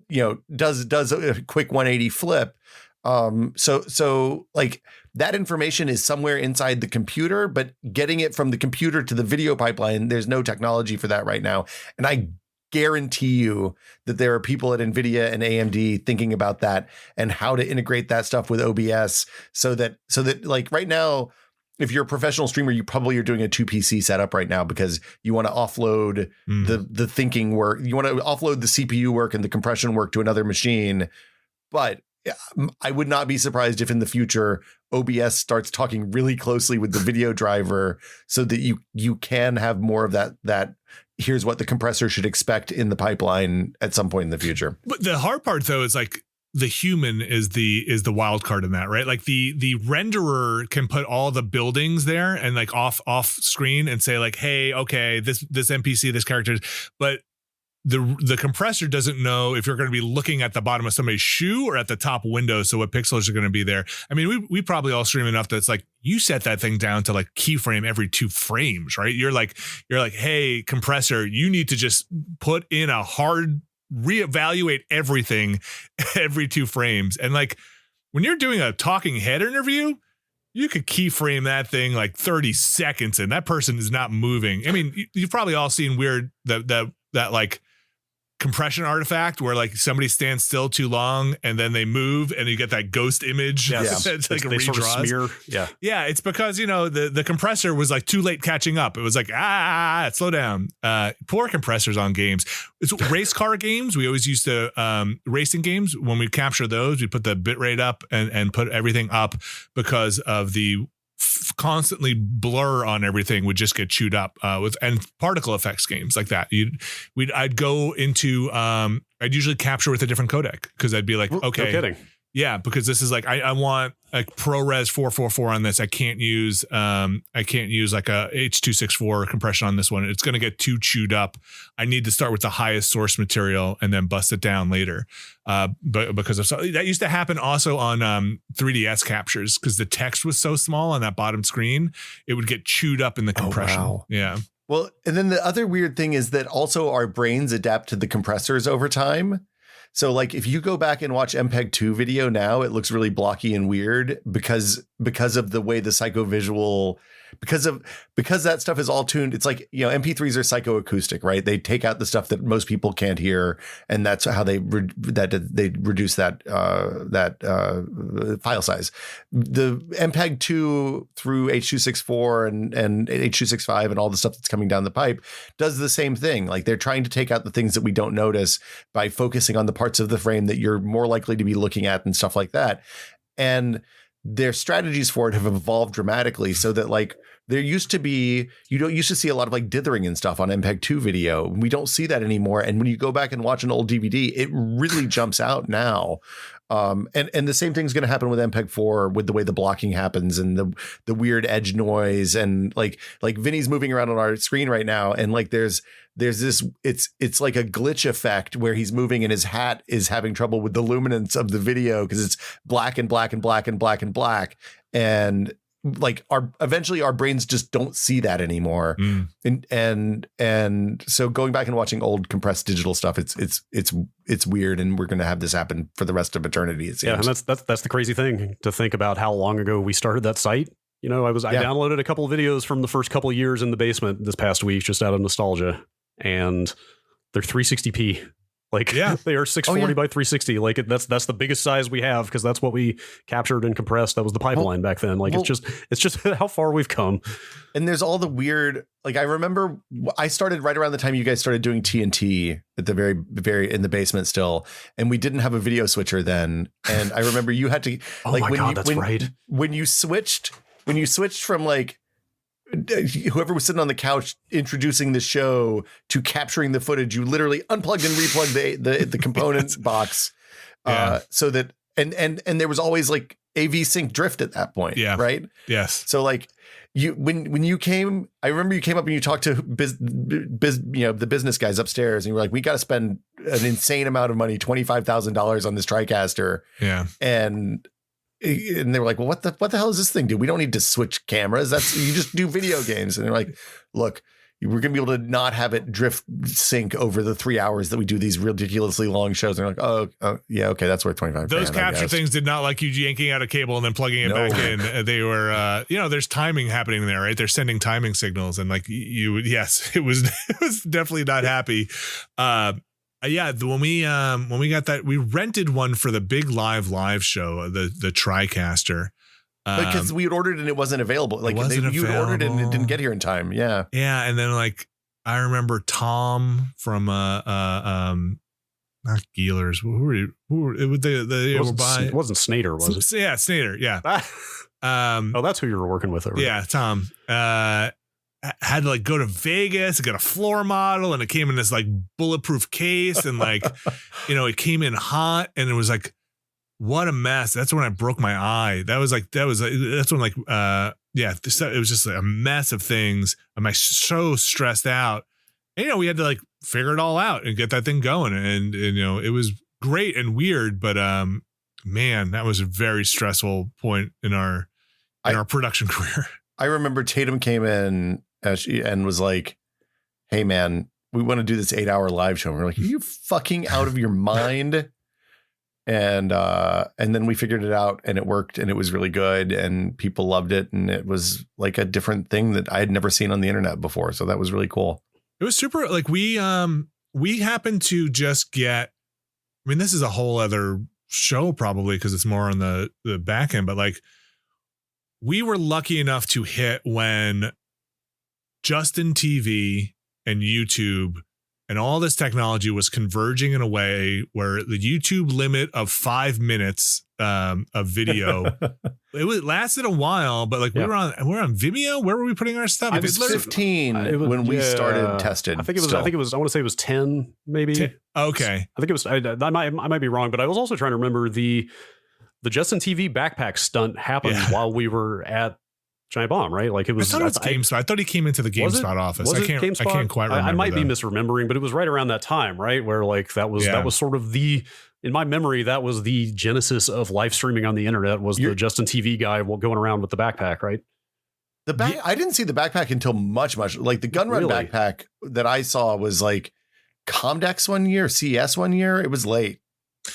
you know, does a quick 180 flip. So like that information is somewhere inside the computer, but getting it from the computer to the video pipeline, there's no technology for that right now. And I guarantee you that there are people at NVIDIA and AMD thinking about that and how to integrate that stuff with OBS so that like right now, if you're a professional streamer, you probably are doing a 2 PC setup right now because you want to offload the thinking work. You want to offload the CPU work and the compression work to another machine. But I would not be surprised if in the future OBS starts talking really closely with the video driver so that you can have more of that here's what the compressor should expect in the pipeline at some point in the future. But the hard part though is like the human is the wild card in that, right? Like the renderer can put all the buildings there and like off screen and say like, hey, okay, this NPC, this character, but the compressor doesn't know if you're going to be looking at the bottom of somebody's shoe or at the top window. So what pixels are going to be there. I mean, we probably all stream enough that it's like you set that thing down to like keyframe every 2 frames, right? You're like, hey, compressor, you need to just put in a hard reevaluate everything every 2 frames. And like when you're doing a talking head interview, you could keyframe that thing like 30 seconds and that person is not moving. I mean, you've probably all seen weird that like compression artifact where like somebody stands still too long and then they move and you get that ghost image. Yes. It's like they sort of smear. Yeah. It's because, you know, the compressor was like too late catching up. It was like, slow down. Poor compressors on games. It's race car games. We always used to racing games. When we capture those, we put the bit rate up and put everything up because of the constantly blur on everything would just get chewed up with and particle effects games like that. I'd go into I'd usually capture with a different codec because I'd be like, okay, no kidding. Yeah, because this is like I want like ProRes 444 on this. I can't use like a H.264 compression on this one. It's going to get too chewed up. I need to start with the highest source material and then bust it down later. But because of that used to happen also on 3DS captures because the text was so small on that bottom screen, it would get chewed up in the compression. Oh, wow. Yeah. Well, and then the other weird thing is that also our brains adapt to the compressors over time. So like if you go back and watch MPEG 2 video now, it looks really blocky and weird because of the way the psychovisual, because that stuff is all tuned. It's like, you know, MP3s are psychoacoustic, right? They take out the stuff that most people can't hear, and that's how they reduce that file size. The MPEG 2 through H.264 and H.265 and all the stuff that's coming down the pipe does the same thing. Like they're trying to take out the things that we don't notice by focusing on the parts of the frame that you're more likely to be looking at and stuff like that. And their strategies for it have evolved dramatically so that like there used to be, you don't used to see a lot of like dithering and stuff on MPEG 2 video. We don't see that anymore. And when you go back and watch an old DVD, it really jumps out now. And the same thing's going to happen with MPEG 4 with the way the blocking happens and the weird edge noise and like Vinny's moving around on our screen right now. And like there's this, it's like a glitch effect where he's moving and his hat is having trouble with the luminance of the video because it's black and black and black and black and black. And like eventually our brains just don't see that anymore. And so going back and watching old compressed digital stuff, it's weird. And we're going to have this happen for the rest of eternity. It seems. Yeah. And that's the crazy thing to think about how long ago we started that site. You know, I downloaded a couple of videos from the first couple of years in the basement this past week, just out of nostalgia, and they're 360p. Like they are 640 by 360. Like that's the biggest size we have because that's what we captured and compressed. That was the pipeline back then. Like it's just how far we've come. And there's all the weird, like I remember I started right around the time you guys started doing TNT at the very in the basement still, and we didn't have a video switcher then. And I remember you had to when you switched from like whoever was sitting on the couch introducing the show to capturing the footage, you literally unplugged and replugged the component box, so that and there was always like AV sync drift at that point, right? Yes. So like you when you came, I remember you came up and you talked to the business guys upstairs, and you were like, we got to spend an insane amount of money, $25,000 on this TriCaster, and they were like, well, what the hell does this thing do? We don't need to switch cameras. You just do video games. And they're like, look, we're going to be able to not have it drift sync over the 3 hours that we do these ridiculously long shows. And they're like, oh yeah, okay, that's worth 25. Those capture things did not like you yanking out a cable and then plugging it back in. They were, there's timing happening there, right? They're sending timing signals, and like it was definitely not happy. When we got that, we rented one for the big live show, the TriCaster. Because we had ordered and it wasn't available. Like you ordered it and it didn't get here in time. Yeah. Yeah. And then like, I remember Tom from, not Geelers. Who were it wasn't Snader, was it? Yeah. Snader. Yeah. That's who you were working with. Tom, had to like go to Vegas and get a floor model, and it came in this like bulletproof case, and like, it came in hot, and it was like, what a mess. That's when I broke my eye. That's when like, it was just like a mess of things. I'm like so stressed out. And, we had to like figure it all out and get that thing going. And it was great and weird, but man, that was a very stressful point in our production career. I remember Tatum came in and was like, hey man, we want to do this 8-hour live show. And we're like, are you fucking out of your mind? And then we figured it out, and it worked, and it was really good, and people loved it. And it was like a different thing that I had never seen on the internet before. So that was really cool. It was super. Like we happened to just get, this is a whole other show probably, because it's more on the back end, but like we were lucky enough to hit when Justin TV and YouTube and all this technology was converging in a way where the YouTube limit of 5 minutes of video, it lasted a while, but like we're on Vimeo. Where were we putting our stuff? It was 15 when we started tested. I want to say it was 10 maybe. 10? Okay. I think it was, I might be wrong, but I was also trying to remember the Justin TV backpack stunt happened while we were at Giant Bomb, right? Like it was. I thought it was GameSpot. I thought he came into the GameSpot office. I can't quite remember. I might be misremembering, but it was right around that time, right? Where like that was sort of in my memory, that was the genesis of live streaming on the internet. Was the Justin TV guy going around with the backpack, right? I didn't see the backpack until much like the Gunrun backpack that I saw was like Comdex one year, CS one year. It was late.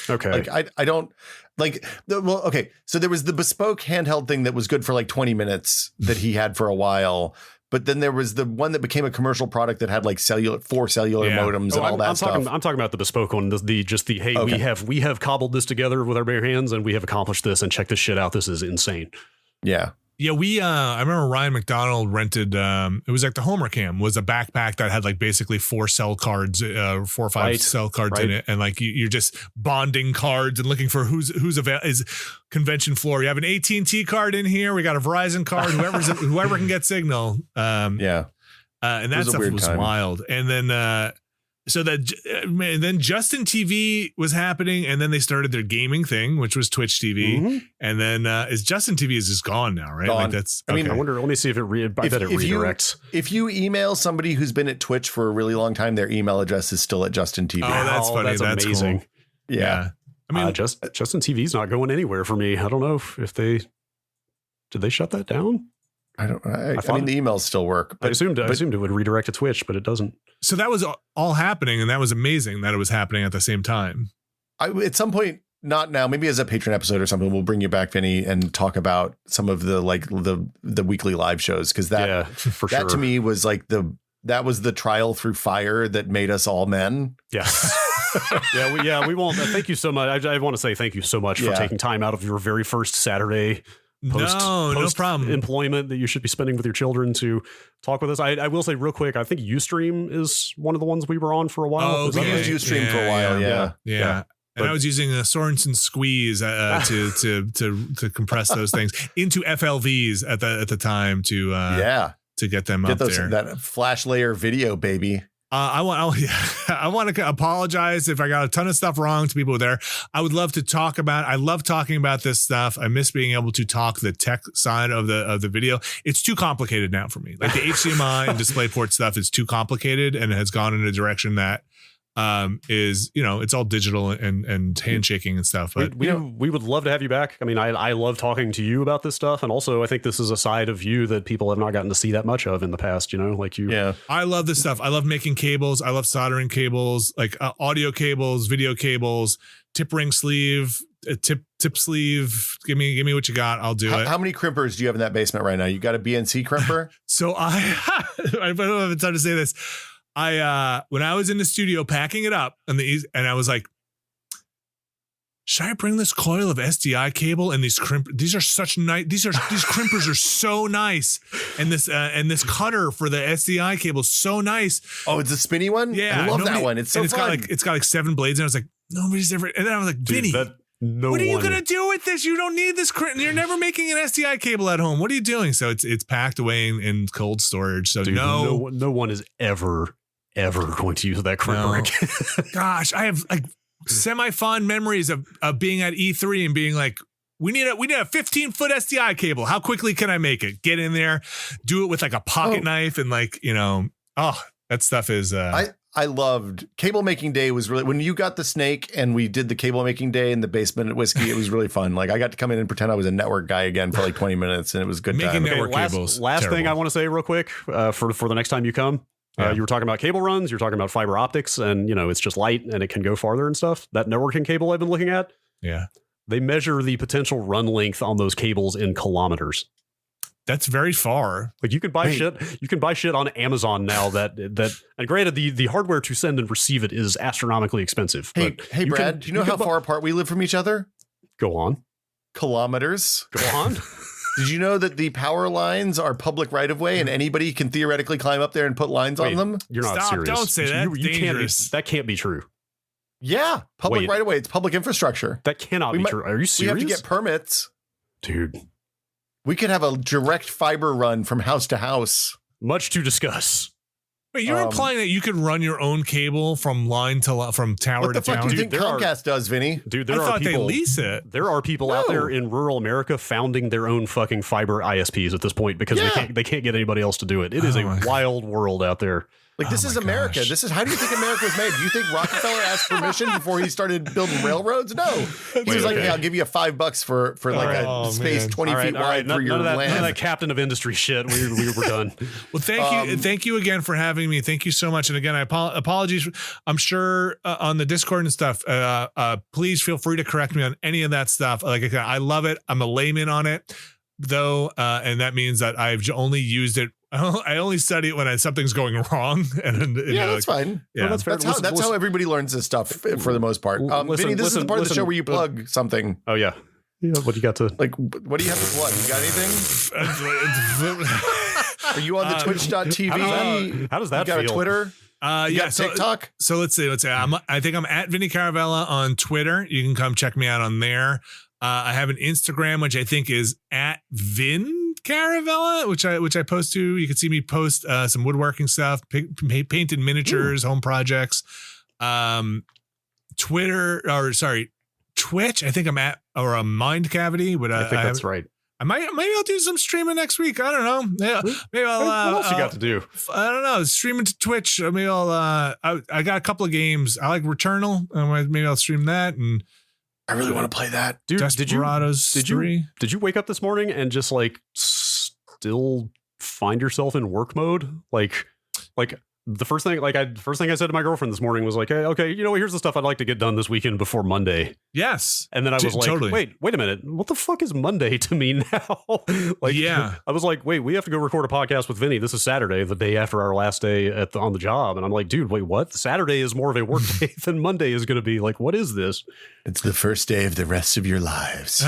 Okay. Like I don't like okay. So there was the bespoke handheld thing that was good for like 20 minutes that he had for a while. But then there was the one that became a commercial product that had like four cellular modems and all that stuff. I'm talking about the bespoke one, we have cobbled this together with our bare hands and we have accomplished this, and check this shit out. This is insane. Yeah. Yeah, I remember Ryan McDonald rented, it was like the Homer Cam was a backpack that had like basically 4 cell cards, 4 or 5 cell cards in it. And like you're just bonding cards and looking for who's is convention floor. You have an AT&T card in here. We got a Verizon card, whoever can get signal. And that stuff was wild. And then, then Justin TV was happening, and then they started their gaming thing, which was Twitch TV, and then Justin TV is just gone now, right? Gone. Like I wonder. Let me see if it redirects. If you email somebody who's been at Twitch for a really long time, their email address is still at Justin TV. Oh, that's funny. That's amazing. Cool. Yeah. I mean, Justin TV's not going anywhere for me. I don't know if did they shut that down? I mean, the emails still work. But, I assumed it would redirect to Twitch, but it doesn't. So that was all happening, and that was amazing that it was happening at the same time. At some point, not now, maybe as a Patreon episode or something, we'll bring you back, Vinny, and talk about some of the the weekly live shows, because that to me was like that was the trial through fire that made us all men. Yes. We won't. Thank you so much. I want to say thank you so much for taking time out of your very first Saturday no problem. Employment that you should be spending with your children to talk with us. I will say real quick, I think Ustream is one of the ones we were on for a while. Oh, we used Ustream for a while. Yeah. And I was using a Sorensen Squeeze to compress those things into FLVs at the time to get them up there. That flash layer video, baby. I want to apologize if I got a ton of stuff wrong to people there. I would love to talk about. I love talking about this stuff. I miss being able to talk the tech side of the video. It's too complicated now for me. Like the HDMI and DisplayPort stuff is too complicated and has gone in a direction that is, it's all digital and handshaking and stuff. But we would love to have you back. I mean, I love talking to you about this stuff, and also I think this is a side of you that people have not gotten to see that much of in the past. Like you. Yeah, I love this stuff. I love making cables. I love soldering cables, like audio cables, video cables, tip ring sleeve, tip sleeve. Give me what you got. I'll do it. How many crimpers do you have in that basement right now? You got a BNC crimper? So I don't have time to say this. When I was in the studio packing it up and I was like, should I bring this coil of SDI cable and these are such nice. These crimpers are so nice. And this cutter for the SDI cable is so nice. Oh, it's a spinny one? Yeah. I love that one. It's so fun. It's got like 7 blades. And I was like, nobody's ever. And then I was like, Vinny, what are you going to do with this? You don't need this. You're never making an SDI cable at home. What are you doing? So it's packed away in cold storage. So no one is ever going to use that crimper again. Gosh, I have like semi-fond memories of being at E3 and being like, we need a 15-foot SDI cable. How quickly can I make it? Get in there, do it with like a pocket knife and like, that stuff is I loved cable making day. Was really when you got the snake and we did the cable making day in the basement at Whiskey. It was really fun. Like I got to come in and pretend I was a network guy again for like 20 minutes and it was good. Making network cables. Last thing I want to say real quick for the next time you come. You were talking about cable runs, you're talking about fiber optics, and it's just light and it can go farther and stuff. That networking cable I've been looking at, they measure the potential run length on those cables in kilometers. That's very far. Like you can buy shit. You can buy shit on Amazon now that and granted the hardware to send and receive it is astronomically expensive. Hey Brad, do you know how far apart we live from each other? Go on. Kilometers. Go on. Did you know that the power lines are public right of way and anybody can theoretically climb up there and put lines on them? You're not Stop, serious. Don't say that. That can't be true. Yeah. Public right of way. It's public infrastructure. That cannot be true. Are you serious? We have to get permits. Dude. We could have a direct fiber run from house to house. Much to discuss. Wait, you're implying that you could run your own cable from line to from tower to tower? What the fuck do you think Comcast does, Vinny? Dude, I thought they lease it. There are people out there in rural America founding their own fucking fiber ISPs at this point because they can't get anybody else to do it. It is a wild world out there. Like, this is America. This is, how do you think America was made? Do you think Rockefeller asked permission before he started building railroads? No. He was like, hey, I'll give you $5 for like a space 20 feet wide for your land. None of that captain of industry shit. We were done. Well, thank you again for having me. Thank you so much. And again, apologies. I'm sure on the Discord and stuff, please feel free to correct me on any of that stuff. Like I love it. I'm a layman on it, though, and that means that I've only used it. I only study it when something's going wrong. And that's fine. Yeah, well, that's how everybody learns this stuff for the most part. Vinny, this is the part of the show where you plug something. Oh yeah. What do you got to what do you have to plug? You got anything? Are you on the twitch.tv? How does that feel? You got a Twitter? You got TikTok? So let's see. I think I'm at Vinny Caravella on Twitter. You can come check me out on there. I have an Instagram, which I think is at Vin Caravella, which I post to. You can see me post some woodworking stuff, painted miniatures, home projects. Twitch. I think I'm at a Mind Cavity. But I think that's right. Maybe I'll do some streaming next week. I don't know. Yeah, maybe I'll. What else you got to do? I don't know. Streaming to Twitch. Maybe I'll. I got a couple of games. I like Returnal. Maybe I'll stream that. And I really want to play that. Dude, did you wake up this morning and just like still find yourself in work mode? Like the first thing I said to my girlfriend this morning was like, hey, okay, here's the stuff I'd like to get done this weekend before Monday. Yes. And then I was like, totally. wait a minute. What the fuck is Monday to me now? I was like, wait, we have to go record a podcast with Vinny. This is Saturday, the day after our last day on the job. And I'm like, dude, wait, what? Saturday is more of a work day than Monday is going to be. Like, what is this? It's the first day of the rest of your lives.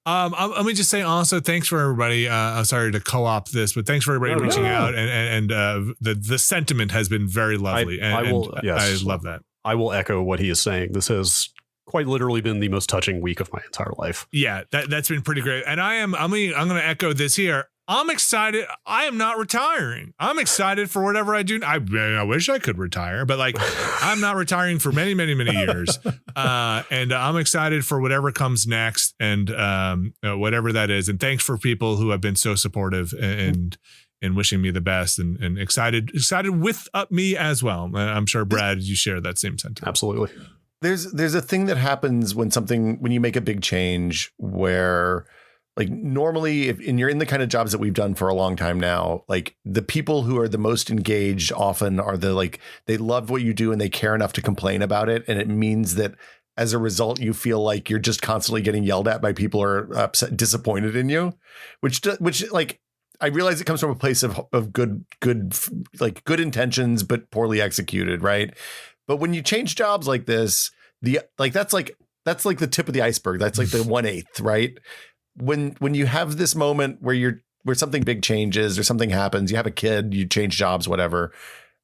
Let me just say also thanks for everybody. I'm sorry to co-opt this, but thanks for everybody reaching out, and the sentiment has been very lovely. I love that. I will echo what he is saying. This has quite literally been the most touching week of my entire life. Yeah, that's been pretty great. And I'm going to echo this here. I'm excited. I am not retiring. I'm excited for whatever I do. I wish I could retire, but like I'm not retiring for many, many, many years. And I'm excited for whatever comes next and whatever that is. And thanks for people who have been so supportive and wishing me the best and excited with me as well. I'm sure, Brad, you share that same sentiment. Absolutely. There's a thing that happens when you make a big change where, like, normally and you're in the kind of jobs that we've done for a long time now, like the people who are the most engaged often are they love what you do and they care enough to complain about it. And it means that as a result, you feel like you're just constantly getting yelled at by people who are upset, disappointed in you, which like, I realize it comes from a place of good intentions, but poorly executed. Right. But when you change jobs like this, that's like the tip of the iceberg. That's like the 1/8, right? When you have this moment where something big changes or something happens, you have a kid, you change jobs, whatever,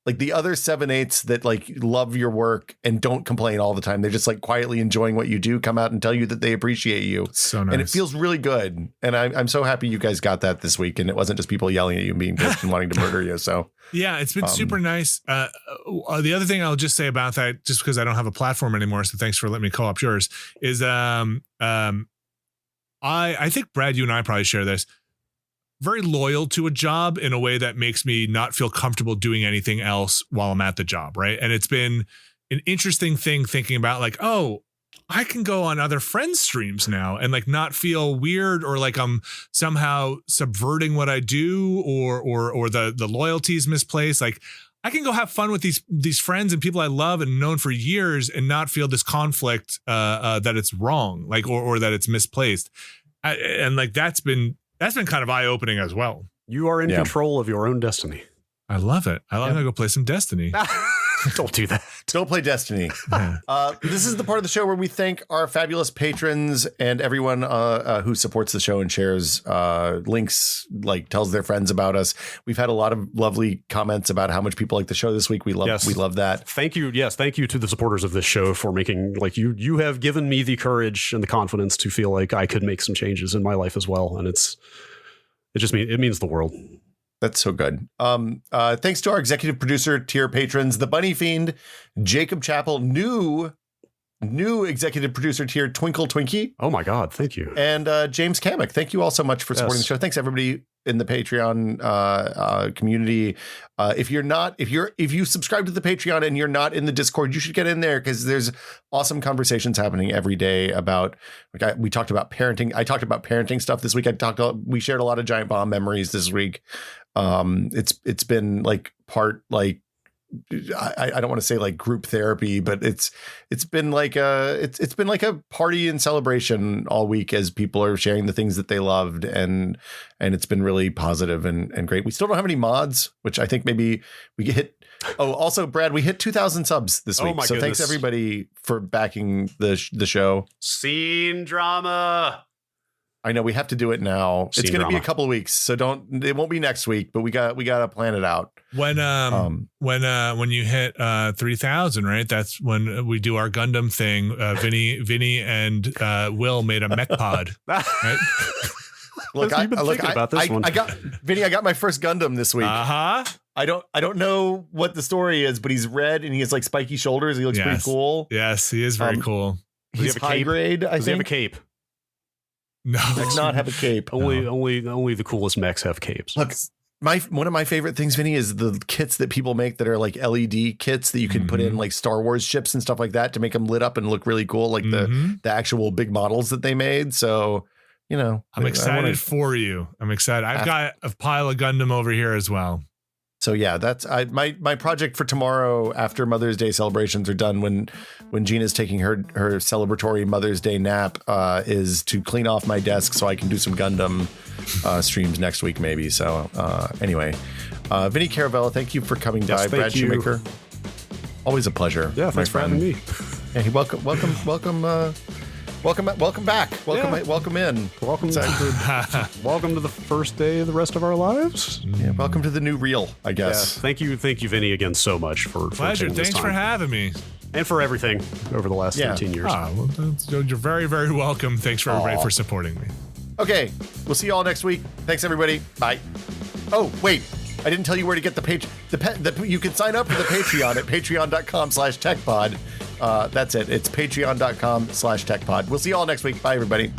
like the other 7/8 that like love your work and don't complain all the time, they're just like quietly enjoying what you do, come out and tell you that they appreciate you. So nice. And it feels really good. And I'm so happy you guys got that this week. And it wasn't just people yelling at you and being pissed and wanting to murder you. So yeah, it's been super nice. The other thing I'll just say about that, just because I don't have a platform anymore, so thanks for letting me co-opt yours, is I think, Brad, you and I probably share this, very loyal to a job in a way that makes me not feel comfortable doing anything else while I'm at the job. Right. And it's been an interesting thing thinking about like, oh, I can go on other friends' streams now and like not feel weird or like I'm somehow subverting what I do or the loyalty is misplaced. Like I can go have fun with these friends and people I love and known for years and not feel this conflict that it's wrong, like or that it's misplaced. And like that's been kind of eye-opening as well. You are in control of your own destiny. I love it. I love to go play some Destiny. Don't do that. Don't play Destiny. This is the part of the show where we thank our fabulous patrons and everyone who supports the show and shares links, like tells their friends about us. We've had a lot of lovely comments about how much people like the show this week. We love that. Thank you. Yes, thank you to the supporters of this show for making like you have given me the courage and the confidence to feel like I could make some changes in my life as well, and it means the world. That's so good. Thanks to our executive producer tier patrons, the Bunny Fiend, Jacob Chappell, new executive producer tier Twinkle Twinkie. Oh my God, thank you. And James Kamek. Thank you all so much for supporting the show. Thanks everybody in the Patreon community. If you subscribe to the Patreon and you're not in the Discord, you should get in there because there's awesome conversations happening every day about. We talked about parenting. I talked about parenting stuff this week. We shared a lot of Giant Bomb memories this week. It's been like part like. I don't want to say like group therapy, but it's been like a party and celebration all week as people are sharing the things that they loved and it's been really positive and great. We still don't have any mods, which I think maybe we hit. Oh, also, Brad, we hit 2,000 subs this week. So thanks everybody for backing the show. Scene drama. I know we have to do it now. It's going to be a couple of weeks, so it won't be next week, but we got to plan it out. When you hit 3,000, right? That's when we do our Gundam thing. Vinny and Will made a mech pod. Right? Look, I got my first Gundam this week. Uh-huh. I don't know what the story is, but he's red and he has like spiky shoulders. He looks pretty cool. Yes, he is very cool. He's high grade. Does he have a cape? No, does not have a cape. Only the coolest mechs have capes. Look, one of my favorite things, Vinny, is the kits that people make that are like LED kits that you can put in like Star Wars ships and stuff like that to make them lit up and look really cool, like the actual big models that they made. So, I'm excited for you. I'm excited. I've got a pile of Gundam over here as well. So yeah, that's my project for tomorrow after Mother's Day celebrations are done. When Gina's taking her celebratory Mother's Day nap, is to clean off my desk so I can do some Gundam streams next week maybe. So anyway, Vinny Caravella, thank you for coming by. Brad Shoemaker, always a pleasure. Yeah, thanks for having me. And welcome back. Welcome in. Welcome to the first day of the rest of our lives. Yeah, welcome to the new reel, I guess. Yeah, thank you, Vinny, again so much for pleasure. Thanks for having me. And for everything over the last 13 years. Well, you're very, very welcome. Thanks for everybody for supporting me. Okay, we'll see you all next week. Thanks, everybody. Bye. Oh, wait. I didn't tell you where to get the page. You can sign up for the Patreon at patreon.com/techpod. That's it. It's patreon.com/techpod. We'll see you all next week. Bye, everybody.